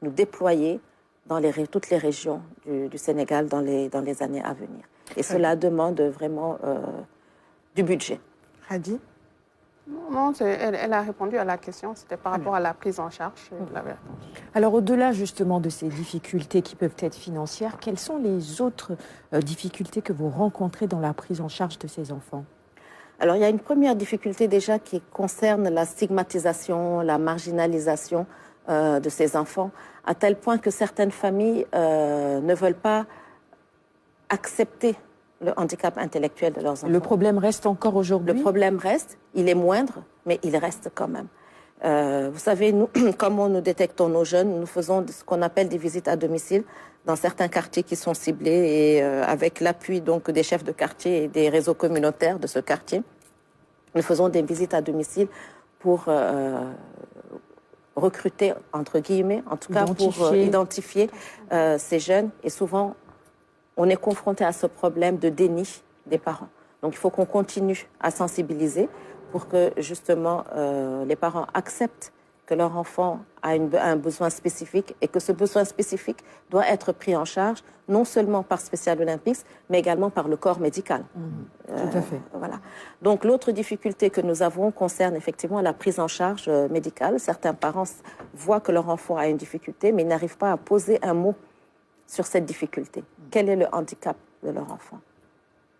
nous déployer dans toutes les régions du Sénégal dans les années à venir. Et cela demande vraiment du budget. Hadi? Non, elle a répondu à la question, c'était par rapport à la prise en charge. Alors, au-delà justement de ces difficultés qui peuvent être financières, quelles sont les autres difficultés que vous rencontrez dans la prise en charge de ces enfants? Alors, il y a une première difficulté déjà qui concerne la stigmatisation, la marginalisation de ces enfants, à tel point que certaines familles ne veulent pas accepter le handicap intellectuel de leurs enfants. Le problème reste encore aujourd'hui? Le problème reste, il est moindre, mais il reste quand même. Vous savez, nous, comment nous détectons nos jeunes? Nous faisons ce qu'on appelle des visites à domicile dans certains quartiers qui sont ciblés et avec l'appui donc des chefs de quartier et des réseaux communautaires de ce quartier. Nous faisons des visites à domicile pour recruter, entre guillemets, en tout cas pour identifier ces jeunes. Et souvent, on est confronté à ce problème de déni des parents. Donc, il faut qu'on continue à sensibiliser pour que, justement, les parents acceptent que leur enfant a un besoin spécifique et que ce besoin spécifique doit être pris en charge, non seulement par Special Olympics, mais également par le corps médical. Tout à fait. Voilà. Donc, l'autre difficulté que nous avons concerne effectivement la prise en charge médicale. Certains parents voient que leur enfant a une difficulté, mais ils n'arrivent pas à poser un mot sur cette difficulté. Quel est le handicap de leur enfant?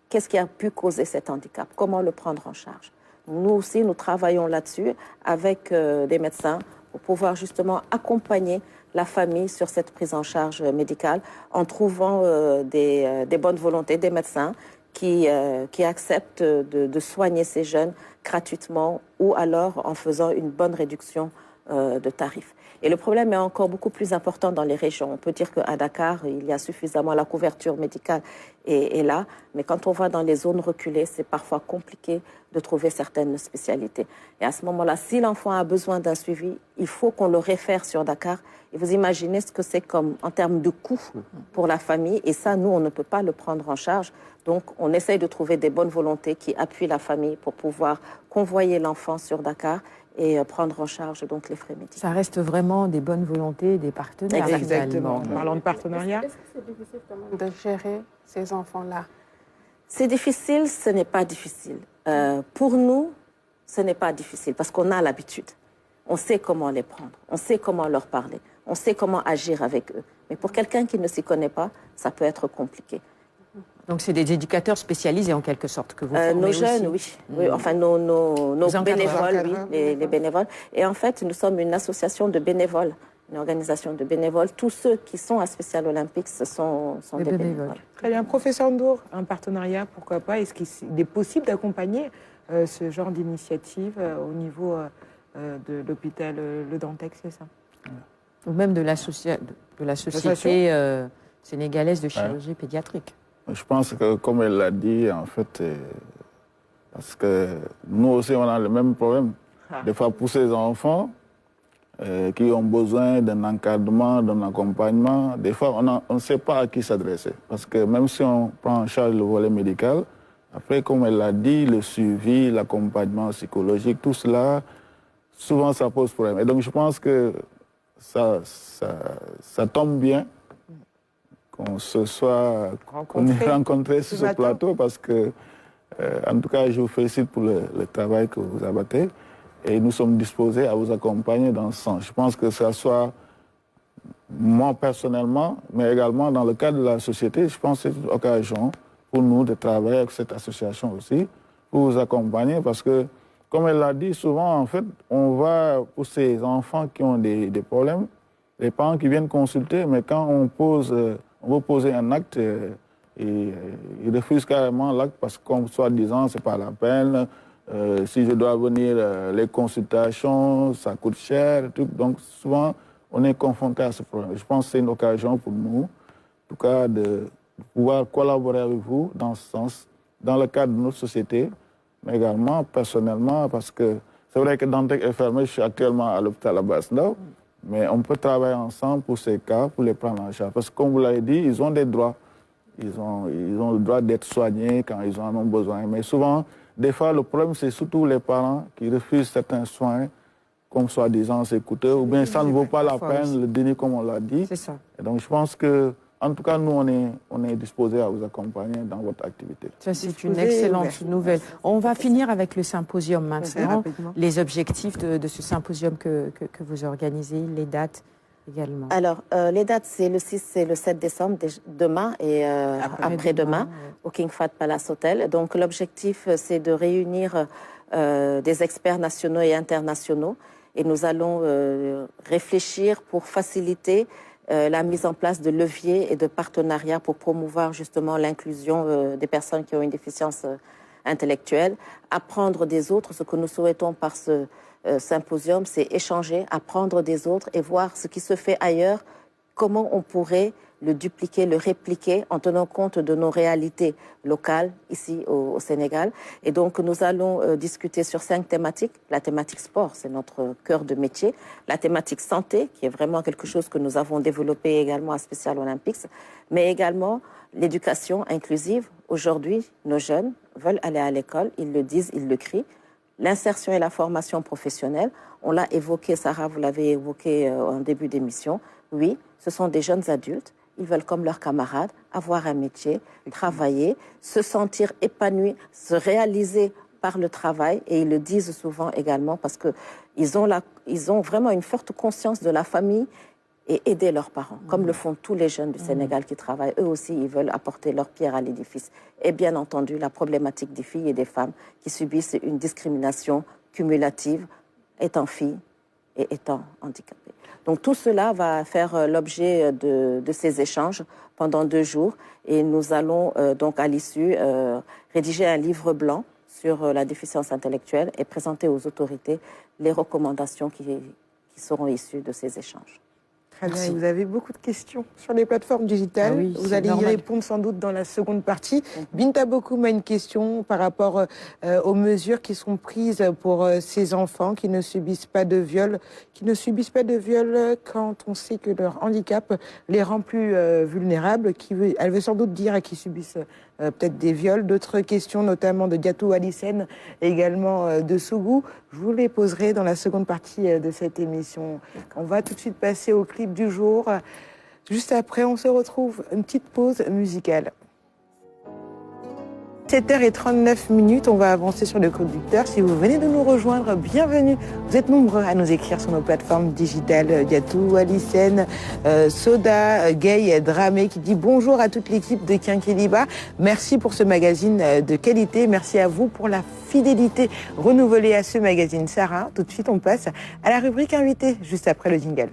Qu'est-ce qui a pu causer cet handicap? Comment le prendre en charge? Nous aussi, nous travaillons là-dessus avec des médecins pour pouvoir justement accompagner la famille sur cette prise en charge médicale en trouvant des bonnes volontés, des médecins qui acceptent de soigner ces jeunes gratuitement ou alors en faisant une bonne réduction de tarifs. Et le problème est encore beaucoup plus important dans les régions. On peut dire qu'à Dakar, il y a suffisamment, la couverture médicale est là, mais quand on va dans les zones reculées, c'est parfois compliqué de trouver certaines spécialités. Et à ce moment-là, si l'enfant a besoin d'un suivi, il faut qu'on le réfère sur Dakar. Et vous imaginez ce que c'est comme en termes de coûts pour la famille. Et ça, nous, on ne peut pas le prendre en charge. Donc, on essaye de trouver des bonnes volontés qui appuient la famille pour pouvoir convoyer l'enfant sur Dakar et prendre en charge donc les frais médicaux. Ça reste vraiment des bonnes volontés des partenaires. Exactement. Parlons de partenariat. Est-ce que c'est difficile de gérer ces enfants-là? C'est difficile, ce n'est pas difficile. Pour nous, ce n'est pas difficile parce qu'on a l'habitude. On sait comment les prendre, on sait comment leur parler, on sait comment agir avec eux. Mais pour quelqu'un qui ne s'y connaît pas, ça peut être compliqué. Donc, c'est des éducateurs spécialisés en quelque sorte que vous formez nos jeunes, aussi. oui. Enfin, nos bénévoles, oui, les bénévoles. Et en fait, nous sommes une association de bénévoles, une organisation de bénévoles. Tous ceux qui sont à Special Olympics sont des bénévoles. Très bien. Professeur Ndour, un partenariat, pourquoi pas? Est-ce qu'il est possible d'accompagner ce genre d'initiative au niveau de l'hôpital Le Dantec, c'est ça? Ou même de la société sénégalaise de chirurgie pédiatrique. Je pense que, comme elle l'a dit, en fait, parce que nous aussi, on a le même problème. Des fois, pour ces enfants qui ont besoin d'un encadrement, d'un accompagnement, des fois, on ne sait pas à qui s'adresser. Parce que même si on prend en charge le volet médical, Après, comme elle l'a dit, le suivi, l'accompagnement psychologique, tout cela, souvent ça pose problème. Et donc je pense que ça tombe bien qu'on se soit rencontrés sur ce plateau parce que, en tout cas, je vous félicite pour le travail que vous abattez et nous sommes disposés à vous accompagner dans ce sens. Je pense que ça soit moi personnellement, mais également dans le cadre de la société, je pense que c'est une occasion pour nous de travailler avec cette association aussi, pour vous accompagner parce que, comme elle l'a dit, souvent, en fait, on va pour ces enfants qui ont des problèmes, les parents qui viennent consulter, mais quand on veut poser un acte, ils refusent carrément l'acte parce que, comme soi-disant, c'est pas la peine. Si je dois venir, les consultations, ça coûte cher. Tout. Donc, souvent, on est confronté à ce problème. Je pense que c'est une occasion pour nous, en tout cas, de pouvoir collaborer avec vous dans ce sens, dans le cadre de notre société, mais également personnellement, parce que c'est vrai que Dantec est fermé, je suis actuellement à l'hôpital Abass-Ndao, mais on peut travailler ensemble pour ces cas, pour les prendre en charge. Parce que comme vous l'avez dit, ils ont des droits. Ils ont le droit d'être soignés quand ils en ont besoin. Mais souvent, des fois, le problème, c'est surtout les parents qui refusent certains soins, comme soi-disant c'est coûteux, ou bien ça ne vaut pas la peine, le déni comme on l'a dit. C'est ça. Et donc je pense que, en tout cas, nous, on est disposés à vous accompagner dans votre activité. Ça, c'est une excellente nouvelle. On va finir avec le symposium maintenant. Les objectifs de ce symposium que vous organisez, les dates également. Alors, les dates, c'est le 6 et le 7 décembre, demain et après-demain, au King Fahd Palace Hotel. Donc, l'objectif, c'est de réunir des experts nationaux et internationaux. Et nous allons réfléchir pour faciliter la mise en place de leviers et de partenariats pour promouvoir justement l'inclusion des personnes qui ont une déficience intellectuelle. Apprendre des autres, ce que nous souhaitons par ce symposium, c'est échanger, apprendre des autres et voir ce qui se fait ailleurs, comment on pourrait le dupliquer, le répliquer en tenant compte de nos réalités locales ici au Sénégal. Et donc nous allons discuter sur 5 thématiques. La thématique sport, c'est notre cœur de métier. La thématique santé, qui est vraiment quelque chose que nous avons développé également à Special Olympics, mais également l'éducation inclusive. Aujourd'hui, nos jeunes veulent aller à l'école, ils le disent, ils le crient. L'insertion et la formation professionnelle, on l'a évoqué, Sarah, vous l'avez évoqué en début d'émission. Oui, ce sont des jeunes adultes. Ils veulent, comme leurs camarades, avoir un métier, travailler, se sentir épanouis, se réaliser par le travail. Et ils le disent souvent également parce qu'ils ont vraiment une forte conscience de la famille et aider leurs parents, comme le font tous les jeunes du Sénégal qui travaillent. Eux aussi, ils veulent apporter leur pierre à l'édifice. Et bien entendu, la problématique des filles et des femmes qui subissent une discrimination cumulative, étant filles et étant handicapées. Donc tout cela va faire l'objet de ces échanges pendant 2 jours et nous allons donc à l'issue rédiger un livre blanc sur la déficience intellectuelle et présenter aux autorités les recommandations qui seront issues de ces échanges. Très bien, vous avez beaucoup de questions sur les plateformes digitales. Ah oui, vous allez y répondre sans doute dans la seconde partie. Binta Bokoum a une question par rapport aux mesures qui sont prises pour ces enfants qui ne subissent pas de viol, quand on sait que leur handicap les rend plus vulnérables. Elle veut sans doute dire qu'ils subissent peut-être des viols. D'autres questions, notamment de Diatou Alissène, également de Sougou. Je vous les poserai dans la seconde partie de cette émission. On va tout de suite passer au clip du jour. Juste après, on se retrouve. Une petite pause musicale. 7h39, on va avancer sur le conducteur. Si vous venez de nous rejoindre, bienvenue. Vous êtes nombreux à nous écrire sur nos plateformes digitales. Diatou, Alicène, Soda, Gay, Dramé qui dit bonjour à toute l'équipe de Kinkeliba. Merci pour ce magazine de qualité. Merci à vous pour la fidélité renouvelée à ce magazine. Sarah, tout de suite, on passe à la rubrique invitée, juste après le jingle.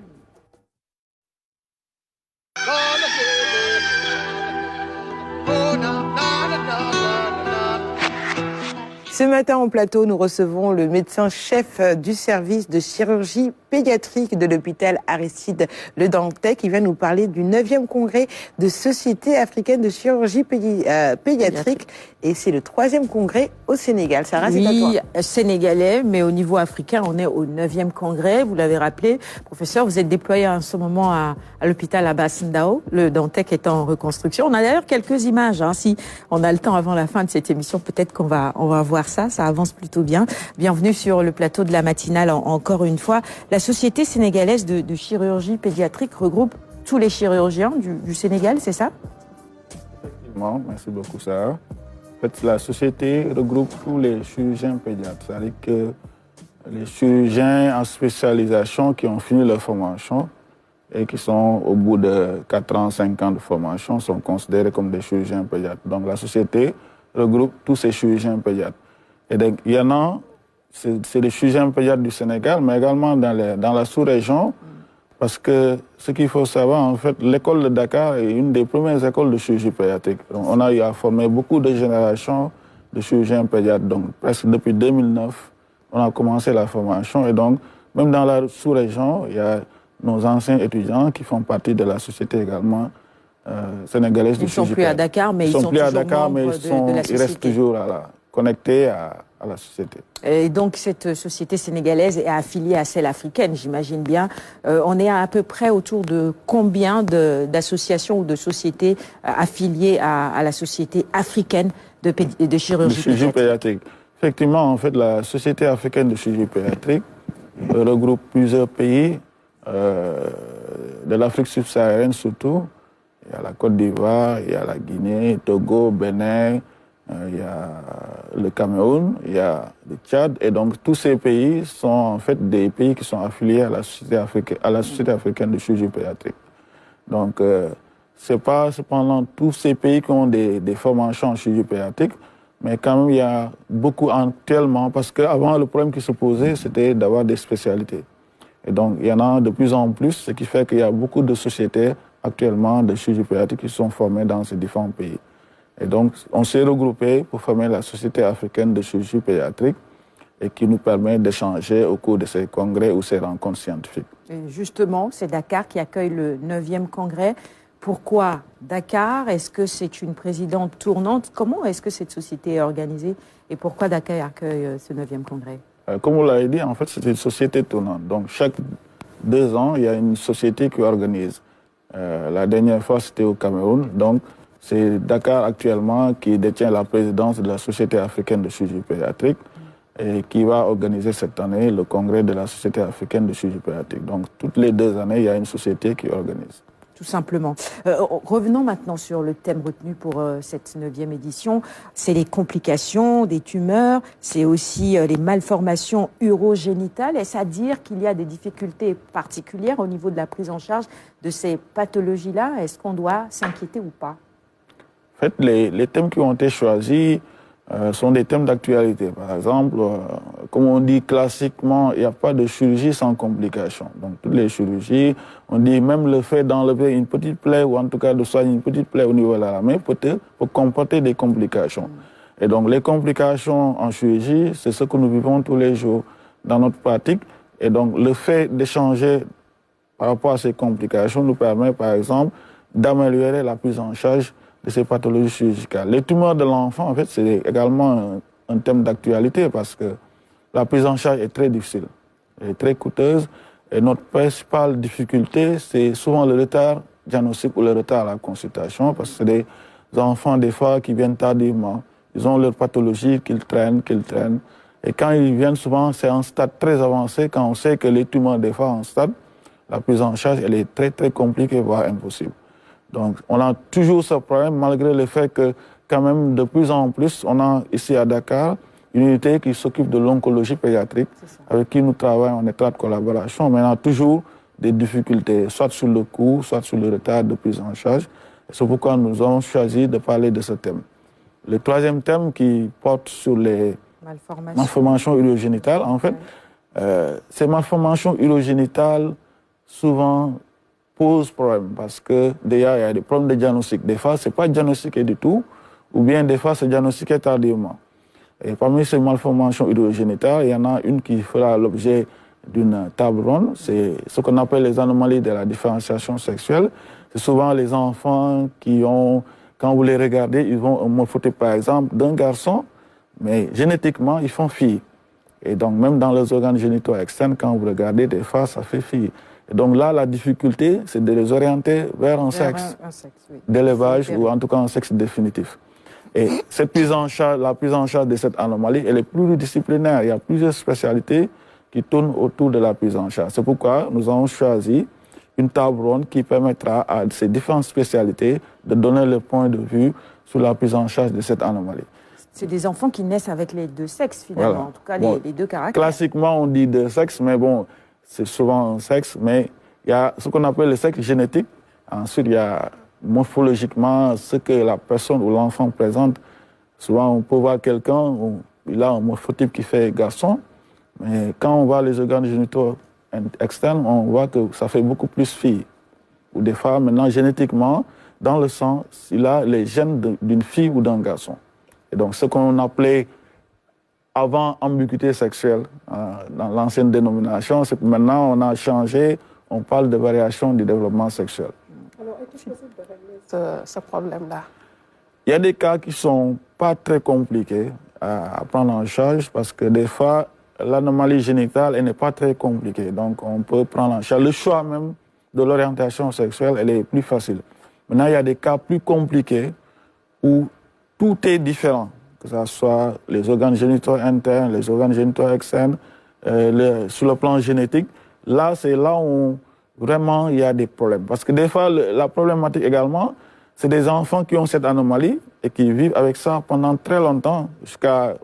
Ce matin en plateau, nous recevons le médecin-chef du service de chirurgie pédiatrique de l'hôpital Aristide Le Dantec, qui vient nous parler du 9e congrès de Société africaine de chirurgie pédiatrique. Et c'est le 3e congrès au Sénégal. Sarah, c'est à toi. Oui, sénégalais, mais au niveau africain, on est au 9e congrès. Vous l'avez rappelé, professeur, vous êtes déployé en ce moment à l'hôpital Abass Ndao. Le Dantec est en reconstruction. On a d'ailleurs quelques images. Si on a le temps avant la fin de cette émission, peut-être qu'on va voir ça. Ça avance plutôt bien. Bienvenue sur le plateau de la matinale encore une fois. La Société sénégalaise de chirurgie pédiatrique regroupe tous les chirurgiens du Sénégal, c'est ça? Effectivement, merci beaucoup Sarah. En fait, la société regroupe tous les chirurgiens pédiatres, c'est-à-dire que les chirurgiens en spécialisation qui ont fini leur formation et qui sont au bout de 4 ans, 5 ans de formation sont considérés comme des chirurgiens pédiatres. Donc la société regroupe tous ces chirurgiens pédiatres. Et donc, il y en a, c'est les chirurgiens pédiatres du Sénégal, mais également dans la sous-région, parce que ce qu'il faut savoir, en fait, l'école de Dakar est une des premières écoles de chirurgie pédiatrique. Donc, on a eu à former beaucoup de générations de chirurgiens pédiatres. Donc, presque depuis 2009, on a commencé la formation. Et donc, même dans la sous-région, il y a nos anciens étudiants qui font partie de la société également sénégalaise de chirurgie pédiatrique. Ils ne sont plus à Dakar, mais ils sont toujours membres de la société. Ils restent toujours connectés à la société. Et donc, cette société sénégalaise est affiliée à celle africaine, j'imagine bien. On est à peu près autour de combien d'associations ou de sociétés affiliées à la société africaine de chirurgie pédiatrique? Effectivement, en fait, la Société africaine de chirurgie pédiatrique regroupe plusieurs pays de l'Afrique subsaharienne surtout. Il y a la Côte d'Ivoire, il y a la Guinée, Togo, Bénin, il y a le Cameroun, il y a le Tchad. Et donc, tous ces pays sont en fait des pays qui sont affiliés à la Société africaine de chirurgie pédiatrique. Donc, c'est pas cependant tous ces pays qui ont des formations en chirurgie pédiatrique, mais quand même, il y a beaucoup actuellement, parce qu'avant, le problème qui se posait, c'était d'avoir des spécialités. Et donc, il y en a de plus en plus, ce qui fait qu'il y a beaucoup de sociétés actuellement de chirurgie pédiatrique qui sont formées dans ces différents pays. Et donc, on s'est regroupé pour former la Société africaine de chirurgie pédiatrique et qui nous permet d'échanger au cours de ces congrès ou ces rencontres scientifiques. Et justement, c'est Dakar qui accueille le 9e congrès. Pourquoi Dakar? Est-ce que c'est une présidente tournante? Comment est-ce que cette société est organisée? Et pourquoi Dakar accueille ce 9e congrès? Comme vous l'avez dit, en fait, c'est une société tournante. Donc, chaque 2 ans, il y a une société qui organise. La dernière fois, c'était au Cameroun. Donc, c'est Dakar actuellement qui détient la présidence de la Société africaine de chirurgie pédiatrique et qui va organiser cette année le congrès de la Société africaine de chirurgie pédiatrique. Donc, toutes les 2 années, il y a une société qui organise. Tout simplement. Revenons maintenant sur le thème retenu pour cette 9e édition. C'est les complications des tumeurs, c'est aussi les malformations urogénitales. Est-ce à dire qu'il y a des difficultés particulières au niveau de la prise en charge de ces pathologies-là? Est-ce qu'on doit s'inquiéter ou pas? En fait, les thèmes qui ont été choisis sont des thèmes d'actualité. Par exemple, comme on dit classiquement, il n'y a pas de chirurgie sans complications. Donc, toutes les chirurgies, on dit même le fait d'enlever une petite plaie ou en tout cas de soigner une petite plaie au niveau de la main peut comporter des complications. Et donc, les complications en chirurgie, c'est ce que nous vivons tous les jours dans notre pratique. Et donc, le fait d'échanger par rapport à ces complications nous permet, par exemple, d'améliorer la prise en charge de ces pathologies chirurgicales. Les tumeurs de l'enfant, en fait, c'est également un thème d'actualité parce que la prise en charge est très difficile, elle est très coûteuse. Et notre principale difficulté, c'est souvent le retard diagnostic ou le retard à la consultation parce que c'est des enfants, des fois, qui viennent tardivement. Ils ont leur pathologie qu'ils traînent. Et quand ils viennent, souvent, c'est en stade très avancé. Quand on sait que les tumeurs, des fois, en stade, la prise en charge, elle est très, très compliquée, voire impossible. Donc, on a toujours ce problème, malgré le fait que, quand même, de plus en plus, on a ici à Dakar une unité qui s'occupe de l'oncologie pédiatrique, avec qui nous travaillons en étroite collaboration, mais on a toujours des difficultés, soit sur le coût, soit sur le retard de prise en charge. C'est pourquoi nous avons choisi de parler de ce thème. Le 3e thème qui porte sur les malformations urogénitales, en fait, ces malformations urogénitales, souvent, pose problème parce que déjà il y a des problèmes de diagnostic. Des fois, ce n'est pas diagnostiqué du tout, ou bien des fois, c'est diagnostiqué tardivement. Et parmi ces malformations urogénitales, il y en a une qui fera l'objet d'une table ronde. C'est ce qu'on appelle les anomalies de la différenciation sexuelle. C'est souvent les enfants qui ont, quand vous les regardez, ils ont un morphotype, par exemple, d'un garçon, mais génétiquement, ils font fille. Et donc, même dans les organes génitaux externes, quand vous regardez, des fois, ça fait fille. Et donc là, la difficulté, c'est de les orienter vers un sexe oui. d'élevage ou en tout cas un sexe définitif. Et cette prise en charge, la prise en charge de cette anomalie, elle est pluridisciplinaire. Il y a plusieurs spécialités qui tournent autour de la prise en charge. C'est pourquoi nous avons choisi une table ronde qui permettra à ces différentes spécialités de donner leur point de vue sur la prise en charge de cette anomalie. C'est des enfants qui naissent avec les deux sexes, finalement, Voilà. en tout cas Bon, les deux caractères. Classiquement, on dit deux sexes, mais bon, c'est souvent un sexe, mais il y a ce qu'on appelle le sexe génétique. Ensuite, il y a morphologiquement ce que la personne ou l'enfant présente. Souvent, on peut voir quelqu'un, il a un morphotype qui fait garçon, mais quand on voit les organes génitaux externes, on voit que ça fait beaucoup plus fille. Ou des fois, maintenant, génétiquement, dans le sang, il a les gènes d'une fille ou d'un garçon. Et donc, ce qu'on appelait avant ambiguïté sexuelle, dans l'ancienne dénomination, c'est que maintenant, on a changé, on parle de variation du développement sexuel. Alors, est-il possible de régler ce problème-là? Il y a des cas qui ne sont pas très compliqués à prendre en charge parce que des fois, l'anomalie génitale, elle n'est pas très compliquée. Donc, on peut prendre en charge. Le choix même de l'orientation sexuelle, elle est plus facile. Maintenant, il y a des cas plus compliqués où tout est différent, que ce soit les organes génitaux internes, les organes génitaux externes, sur le plan génétique. Là, c'est là où vraiment il y a des problèmes. Parce que des fois, la problématique également, c'est des enfants qui ont cette anomalie et qui vivent avec ça pendant très longtemps.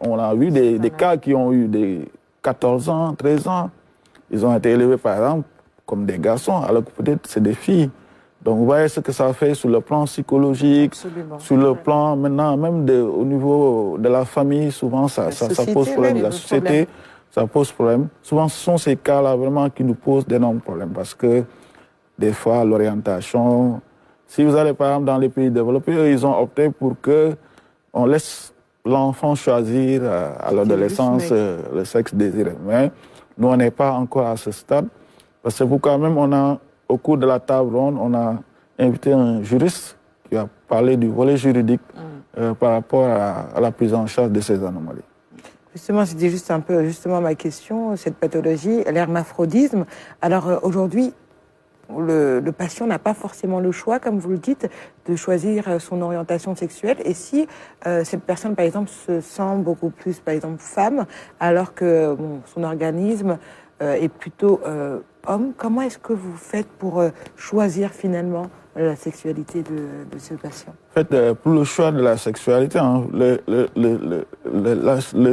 On a vu des cas qui ont eu des 14 ans, 13 ans. Ils ont été élevés, par exemple, comme des garçons, alors que peut-être c'est des filles. Donc, vous voyez ce que ça fait sur le plan psychologique, Absolument. sur le plan maintenant, même au niveau de la famille, souvent ça pose problème. La société, ça pose problème. Souvent, ce sont ces cas-là vraiment qui nous posent d'énormes problèmes parce que des fois, l'orientation, si vous allez par exemple dans les pays développés, eux, ils ont opté pour que on laisse l'enfant choisir à l'adolescence le sexe désiré. Mais nous, on n'est pas encore à ce stade. Parce que pourquoi même au cours de la table ronde, on a invité un juriste qui a parlé du volet juridique par rapport à la prise en charge de ces anomalies. Justement, c'était juste un peu ma question, cette pathologie, l'hermaphrodisme. Alors aujourd'hui, le patient n'a pas forcément le choix, comme vous le dites, de choisir son orientation sexuelle. Et si cette personne, par exemple, se sent beaucoup plus, par exemple, femme, alors que son organisme est plutôt homme, comment est-ce que vous faites pour choisir finalement la sexualité de ce patient? En fait, pour le choix de la sexualité, hein, le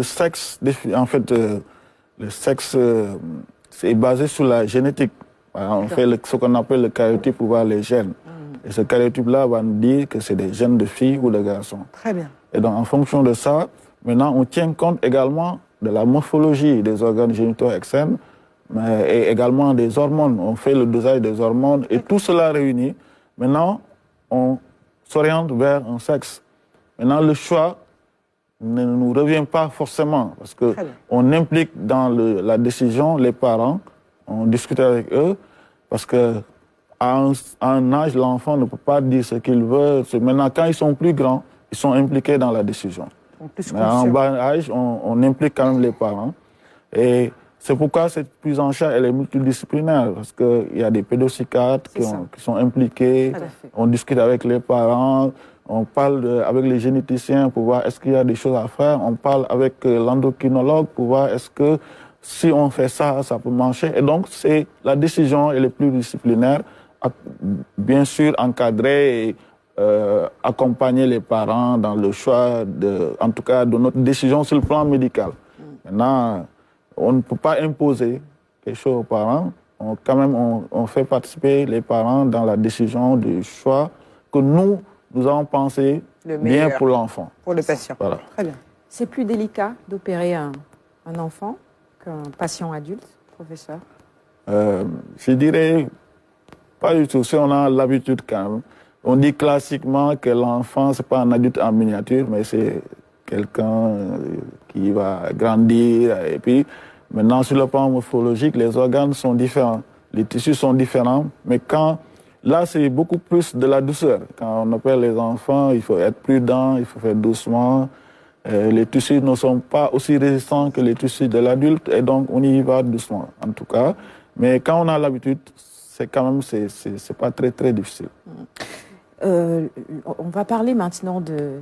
sexe, en fait, le sexe, c'est basé sur la génétique. On fait ce qu'on appelle le karyotype pour voir les gènes. Et ce karyotype-là va nous dire que c'est des gènes de filles ou de garçons. Très bien. Et donc, en fonction de ça, maintenant, on tient compte également de la morphologie des organes génitaux externes, et également des hormones. On fait le dosage des hormones et tout cela réuni. Maintenant, on s'oriente vers un sexe. Maintenant, le choix ne nous revient pas forcément parce qu'on implique dans la décision les parents, on discute avec eux parce qu'à un âge, l'enfant ne peut pas dire ce qu'il veut. Maintenant, quand ils sont plus grands, ils sont impliqués dans la décision. Mais en bas âge, on implique quand même les parents. Et c'est pourquoi cette prise en charge, elle est multidisciplinaire, parce qu'il y a des pédopsychiatres qui sont impliqués, on discute avec les parents, on parle avec les généticiens pour voir est-ce qu'il y a des choses à faire, on parle avec l'endocrinologue pour voir est-ce que si on fait ça, ça peut marcher. Et donc, la décision, elle est pluridisciplinaire, bien sûr encadrer et accompagner les parents dans le choix, en tout cas, de notre décision sur le plan médical. Maintenant, on ne peut pas imposer quelque chose aux parents. On fait participer les parents dans la décision du choix que nous avons pensé bien pour l'enfant. Pour le patient. Voilà. Très bien. C'est plus délicat d'opérer un enfant qu'un patient adulte, professeur? Je dirais pas du tout. Si on a l'habitude quand même. On dit classiquement que l'enfant, ce n'est pas un adulte en miniature, mais c'est quelqu'un qui va grandir. Et puis, Maintenant, sur le plan morphologique, les organes sont différents, les tissus sont différents, mais là, c'est beaucoup plus de la douceur. Quand on appelle les enfants, il faut être prudent, il faut faire doucement. Les tissus ne sont pas aussi résistants que les tissus de l'adulte, et donc on y va doucement, en tout cas. Mais quand on a l'habitude, c'est quand même, c'est pas très, très difficile. On va parler maintenant de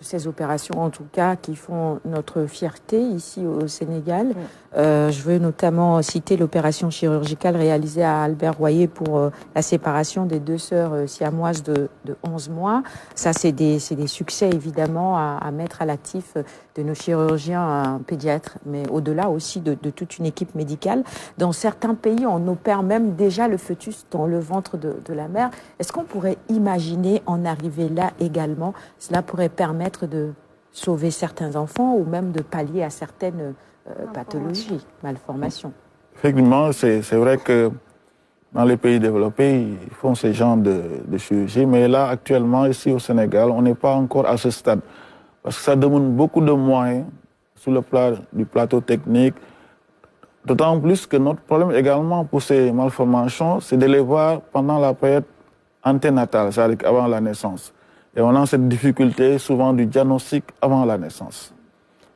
ces opérations, en tout cas, qui font notre fierté ici au Sénégal. Je veux notamment citer l'opération chirurgicale réalisée à Albert Royer pour la séparation des 2 sœurs siamoises de 11 mois. Ça, c'est des succès, évidemment, à mettre à l'actif de nos chirurgiens pédiatres, mais au-delà aussi de toute une équipe médicale. Dans certains pays, on opère même déjà le fœtus dans le ventre de la mère. Est-ce qu'on pourrait imaginer en arriver là également? Cela pourrait permettre de sauver certains enfants ou même de pallier à certaines pathologies, malformations. Effectivement, c'est vrai que dans les pays développés, ils font ce genre de chirurgie, mais là, actuellement, ici au Sénégal, on n'est pas encore à ce stade. Parce que ça demande beaucoup de moyens sur le plan du plateau technique, d'autant plus que notre problème également pour ces malformations, c'est de les voir pendant la période anténatale, c'est-à-dire avant la naissance. Et on a cette difficulté souvent du diagnostic avant la naissance.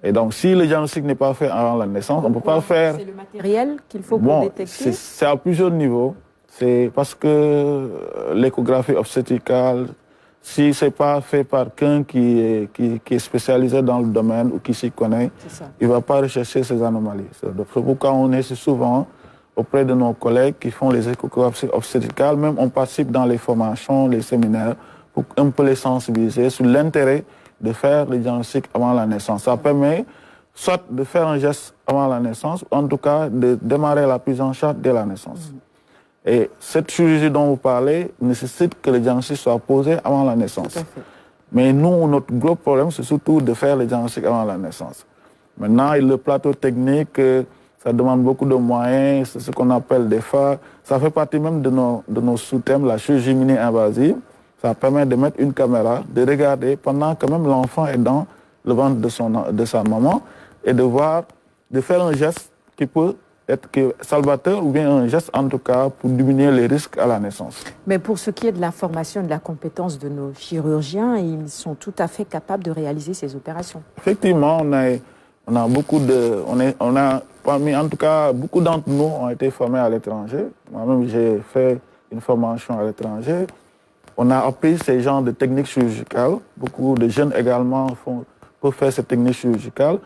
Et donc, si le diagnostic n'est pas fait avant la naissance, on ne peut pas faire... C'est le matériel qu'il faut pour détecter? C'est à plusieurs niveaux. C'est parce que l'échographie obstétricale, si ce n'est pas fait par quelqu'un qui est spécialisé dans le domaine ou qui s'y connaît, il ne va pas rechercher ces anomalies. C'est pourquoi on est souvent auprès de nos collègues qui font les échographies obstétricales. Même on participe dans les formations, les séminaires, pour un peu les sensibiliser sur l'intérêt de faire le diagnostic avant la naissance. Ça permet soit de faire un geste avant la naissance, ou en tout cas de démarrer la prise en charge dès la naissance. Et cette chirurgie dont vous parlez nécessite que le diagnostic soit posé avant la naissance. Mais nous, notre gros problème, c'est surtout de faire le diagnostic avant la naissance. Maintenant, le plateau technique, ça demande beaucoup de moyens, c'est ce qu'on appelle des phares. Ça fait partie même de nos sous-thèmes, la chirurgie mini-invasive. Ça permet de mettre une caméra, de regarder pendant que même l'enfant est dans le ventre de sa maman et de faire un geste qui peut être salvateur ou bien un geste en tout cas pour diminuer les risques à la naissance. Mais pour ce qui est de la formation et de la compétence de nos chirurgiens, ils sont tout à fait capables de réaliser ces opérations. Effectivement, on a beaucoup en tout cas, beaucoup d'entre nous ont été formés à l'étranger. Moi-même, j'ai fait une formation à l'étranger. On a appris ces genres de techniques chirurgicales. Beaucoup de jeunes également peuvent faire ces techniques chirurgicales.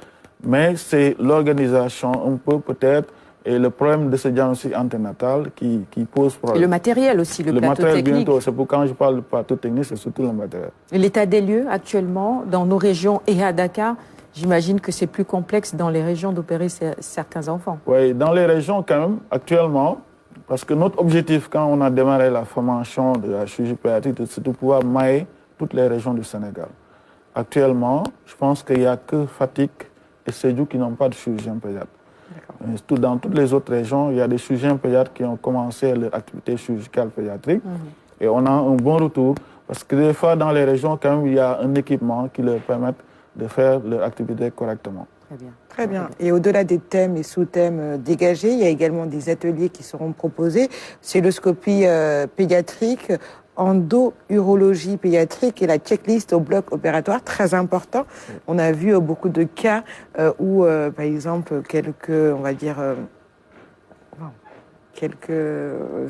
Mais c'est l'organisation un peu peut-être et le problème de ce diagnostic anténatal qui pose problème. Et le matériel aussi, le plateau matériel technique. Bientôt, c'est pourquoi quand je parle de plateau technique, c'est surtout le matériel. L'état des lieux actuellement, dans nos régions et à Dakar, j'imagine que c'est plus complexe dans les régions d'opérer certains enfants. Oui, dans les régions quand même, actuellement, parce que notre objectif, quand on a démarré la formation de la chirurgie pédiatrique, c'est de pouvoir mailler toutes les régions du Sénégal. Actuellement, je pense qu'il n'y a que Fatick et Sédhiou qui n'ont pas de chirurgien pédiatre. Dans toutes les autres régions, il y a des chirurgiens pédiatres qui ont commencé leur activité chirurgicale pédiatrique. Et on a un bon retour, parce que des fois, dans les régions, quand même, il y a un équipement qui leur permet de faire leur activité correctement. Très bien. Très bien. Et au-delà des thèmes et sous-thèmes dégagés, il y a également des ateliers qui seront proposés. Celluloscopie pédiatrique, endo-urologie pédiatrique et la checklist au bloc opératoire, très important. On a vu beaucoup de cas où, par exemple, quelques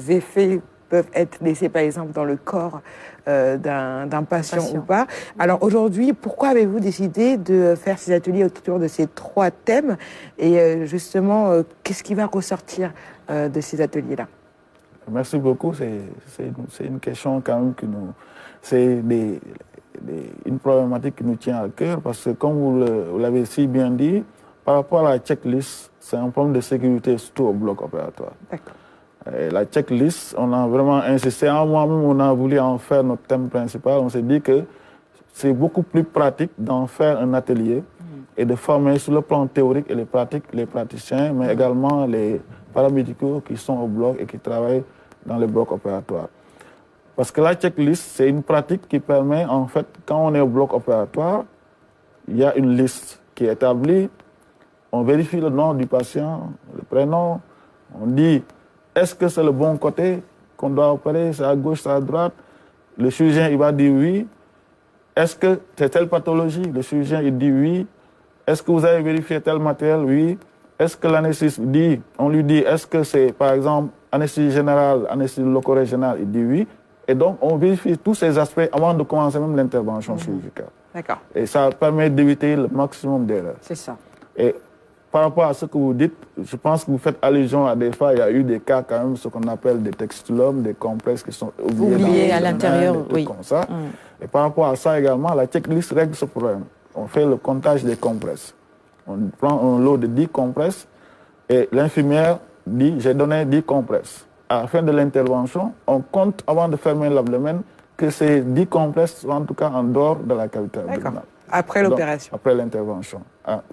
effets peuvent être laissés, par exemple, dans le corps d'un patient ou pas. Alors aujourd'hui, pourquoi avez-vous décidé de faire ces ateliers autour de ces 3 thèmes? Et justement, qu'est-ce qui va ressortir de ces ateliers-là? Merci beaucoup. C'est une question quand même c'est une problématique qui nous tient à cœur parce que comme vous l'avez si bien dit, par rapport à la checklist, c'est un problème de sécurité surtout au bloc opératoire. D'accord. La checklist, on a vraiment insisté. Moi-même, on a voulu en faire notre thème principal. On s'est dit que c'est beaucoup plus pratique d'en faire un atelier et de former sur le plan théorique et les praticiens, mais également les paramédicaux qui sont au bloc et qui travaillent dans les blocs opératoires. Parce que la checklist, c'est une pratique qui permet, en fait, quand on est au bloc opératoire, il y a une liste qui est établie on vérifie le nom du patient, le prénom, on dit est-ce que c'est le bon côté qu'on doit opérer, c'est à gauche, c'est à droite. Le chirurgien, il va dire oui. Est-ce que c'est telle pathologie? Le chirurgien, il dit oui. Est-ce que vous avez vérifié tel matériel? Oui. Est-ce que l'anesthésiste dit, on lui dit, est-ce que c'est, par exemple, anesthésie générale, anesthésie loco-régionale? Il dit oui. Et donc, on vérifie tous ces aspects avant de commencer même l'intervention chirurgicale. D'accord. Et ça permet d'éviter le maximum d'erreurs. C'est ça. Et par rapport à ce que vous dites, je pense que vous faites allusion à des fois, il y a eu des cas quand même, ce qu'on appelle des textulums, des complexes qui sont oubliés à l'intérieur, oui. Comme ça. Et par rapport à ça également, la checklist règle ce problème. On fait le comptage des compresses. On prend un lot de 10 compresses et l'infirmière dit, j'ai donné 10 compresses. À la fin de l'intervention, on compte avant de fermer l'abdomen que ces 10 compresses sont en tout cas en dehors de la cavité abdominale. Après l'opération. Après l'intervention.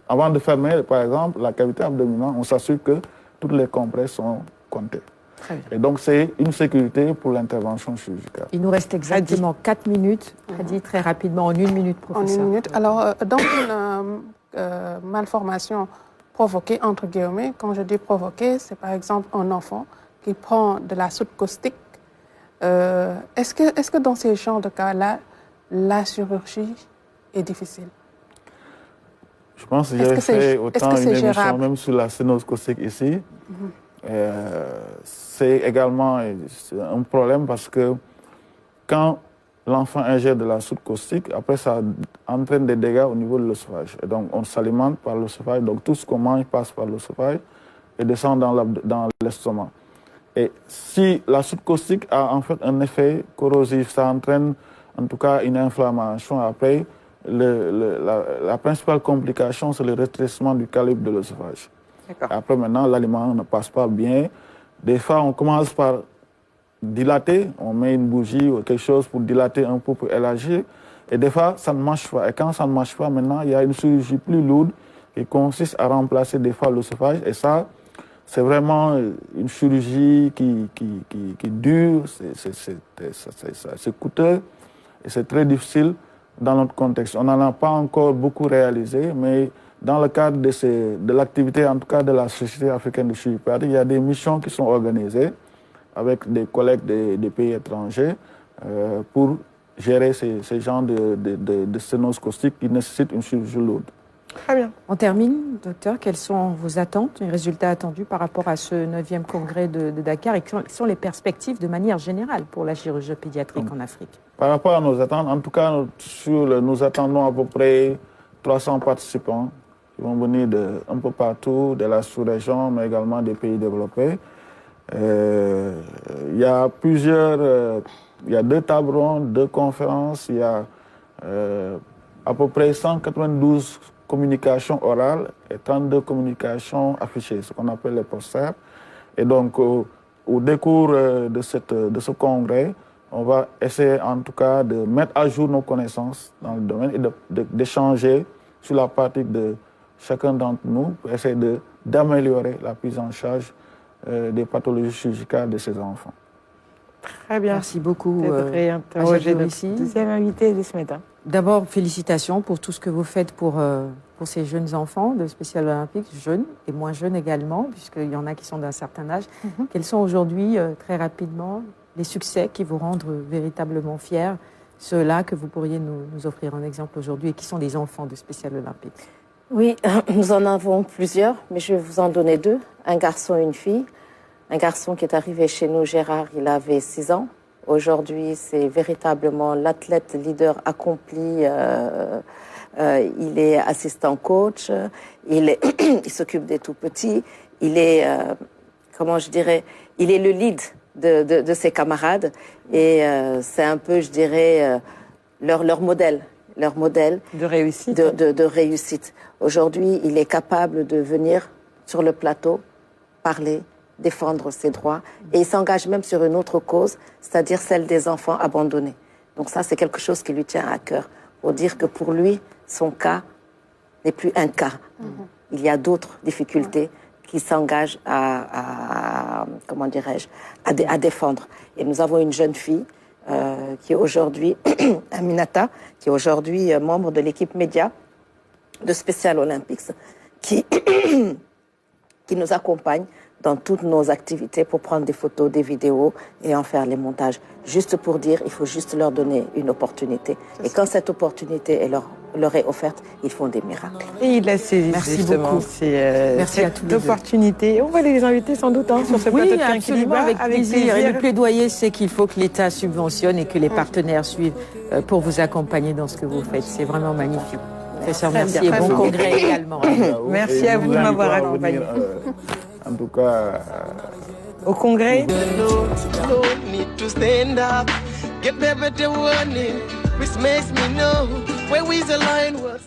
Avant de fermer, par exemple, la cavité abdominale, on s'assure que toutes les compresses sont comptées. Très bien. Et donc, c'est une sécurité pour l'intervention chirurgicale. Il nous reste exactement 4 minutes. Hadi, très rapidement, en 1 minute, professeur. En 1 minute. Alors, dans une malformation provoquée, entre guillemets, quand je dis provoquée, c'est par exemple un enfant qui prend de la soude caustique. Est-ce que dans ces genres de cas-là, la chirurgie est difficile? Je pense que j'ai fait autant une émission même sur la sténose caustique ici. C'est également un problème parce que quand l'enfant ingère de la soude caustique, après ça entraîne des dégâts au niveau de l'œsophage. Et donc on s'alimente par l'œsophage, donc tout ce qu'on mange passe par l'œsophage et descend dans l'estomac. Et si la soude caustique a en fait un effet corrosif, ça entraîne en tout cas une inflammation. Après, la principale complication, c'est le rétrécissement du calibre de l'œsophage. Après, maintenant, l'aliment ne passe pas bien. Des fois, on commence par dilater, on met une bougie ou quelque chose pour dilater un peu, pour élargir. Et des fois, ça ne marche pas. Et quand ça ne marche pas, maintenant, il y a une chirurgie plus lourde qui consiste à remplacer des fois l'œsophage. Et ça, c'est vraiment une chirurgie qui dure, c'est coûteux et c'est très difficile dans notre contexte. On n'en a pas encore beaucoup réalisé, mais dans le cadre de l'activité, en tout cas de la Société africaine de chirurgie pédiatrique, il y a des missions qui sont organisées avec des collègues des pays étrangers pour gérer ces genres de sténose caustique qui nécessitent une chirurgie lourde. Très bien. On termine, docteur. Quelles sont vos attentes, les résultats attendus par rapport à ce 9e congrès de Dakar et quelles sont les perspectives de manière générale pour la chirurgie pédiatrique en Afrique? Par rapport à nos attentes, en tout cas, nous attendons à peu près 300 participants qui vont venir un peu partout, de la sous-région, mais également des pays développés. Il y a il y a 2 tables rondes, 2 conférences, il y a à peu près 192 communications orales et 32 communications affichées, ce qu'on appelle les posters. Et donc, au décours de ce congrès, on va essayer en tout cas de mettre à jour nos connaissances dans le domaine et d'échanger sur la pratique de chacun d'entre nous pour essayer d'améliorer la prise en charge des pathologies chirurgicales de ces enfants. Très bien. Merci beaucoup, Roger, deuxième invité de ce matin. D'abord, félicitations pour tout ce que vous faites pour ces jeunes enfants de Spécial Olympique, jeunes et moins jeunes également, puisqu'il y en a qui sont d'un certain âge. Quels sont aujourd'hui, très rapidement, les succès qui vous rendent véritablement fiers, ceux-là que vous pourriez nous offrir un exemple aujourd'hui et qui sont des enfants de Spécial Olympique? Oui, nous en avons plusieurs, mais je vais vous en donner 2, un garçon et une fille. Un garçon qui est arrivé chez nous, Gérard, il avait 6 ans. Aujourd'hui, c'est véritablement l'athlète leader accompli. Il est assistant coach, il s'occupe des tout-petits. Il est, il est le lead de ses camarades. Et c'est un peu, je dirais, leur modèle. Leur modèle de réussite. De réussite. Aujourd'hui, il est capable de venir sur le plateau, parler, défendre ses droits. Et il s'engage même sur une autre cause, c'est-à-dire celle des enfants abandonnés. Donc ça, c'est quelque chose qui lui tient à cœur. Pour dire que pour lui, son cas n'est plus un cas. Il y a d'autres difficultés qui s'engagent à défendre. Et nous avons une jeune fille qui est aujourd'hui, Aminata, qui est aujourd'hui membre de l'équipe média de Special Olympics, qui nous accompagnent dans toutes nos activités pour prendre des photos, des vidéos et en faire les montages. Juste pour dire, il faut juste leur donner une opportunité. Et quand cette opportunité leur est offerte, ils font des miracles. Et ils la saisissent. Merci beaucoup. Merci à tous les opportunité. On va les inviter sans doute sur ce plateau de Quinquiliba. Avec plaisir. Et le plaidoyer, c'est qu'il faut que l'État subventionne et que les partenaires suivent pour vous accompagner dans ce que vous faites. C'est vraiment magnifique. Professeur, merci et bon congrès également. Merci à vous de m'avoir accompagné. En tout cas, au congrès. Need to stand up, get better warning, which makes me know where we the line was.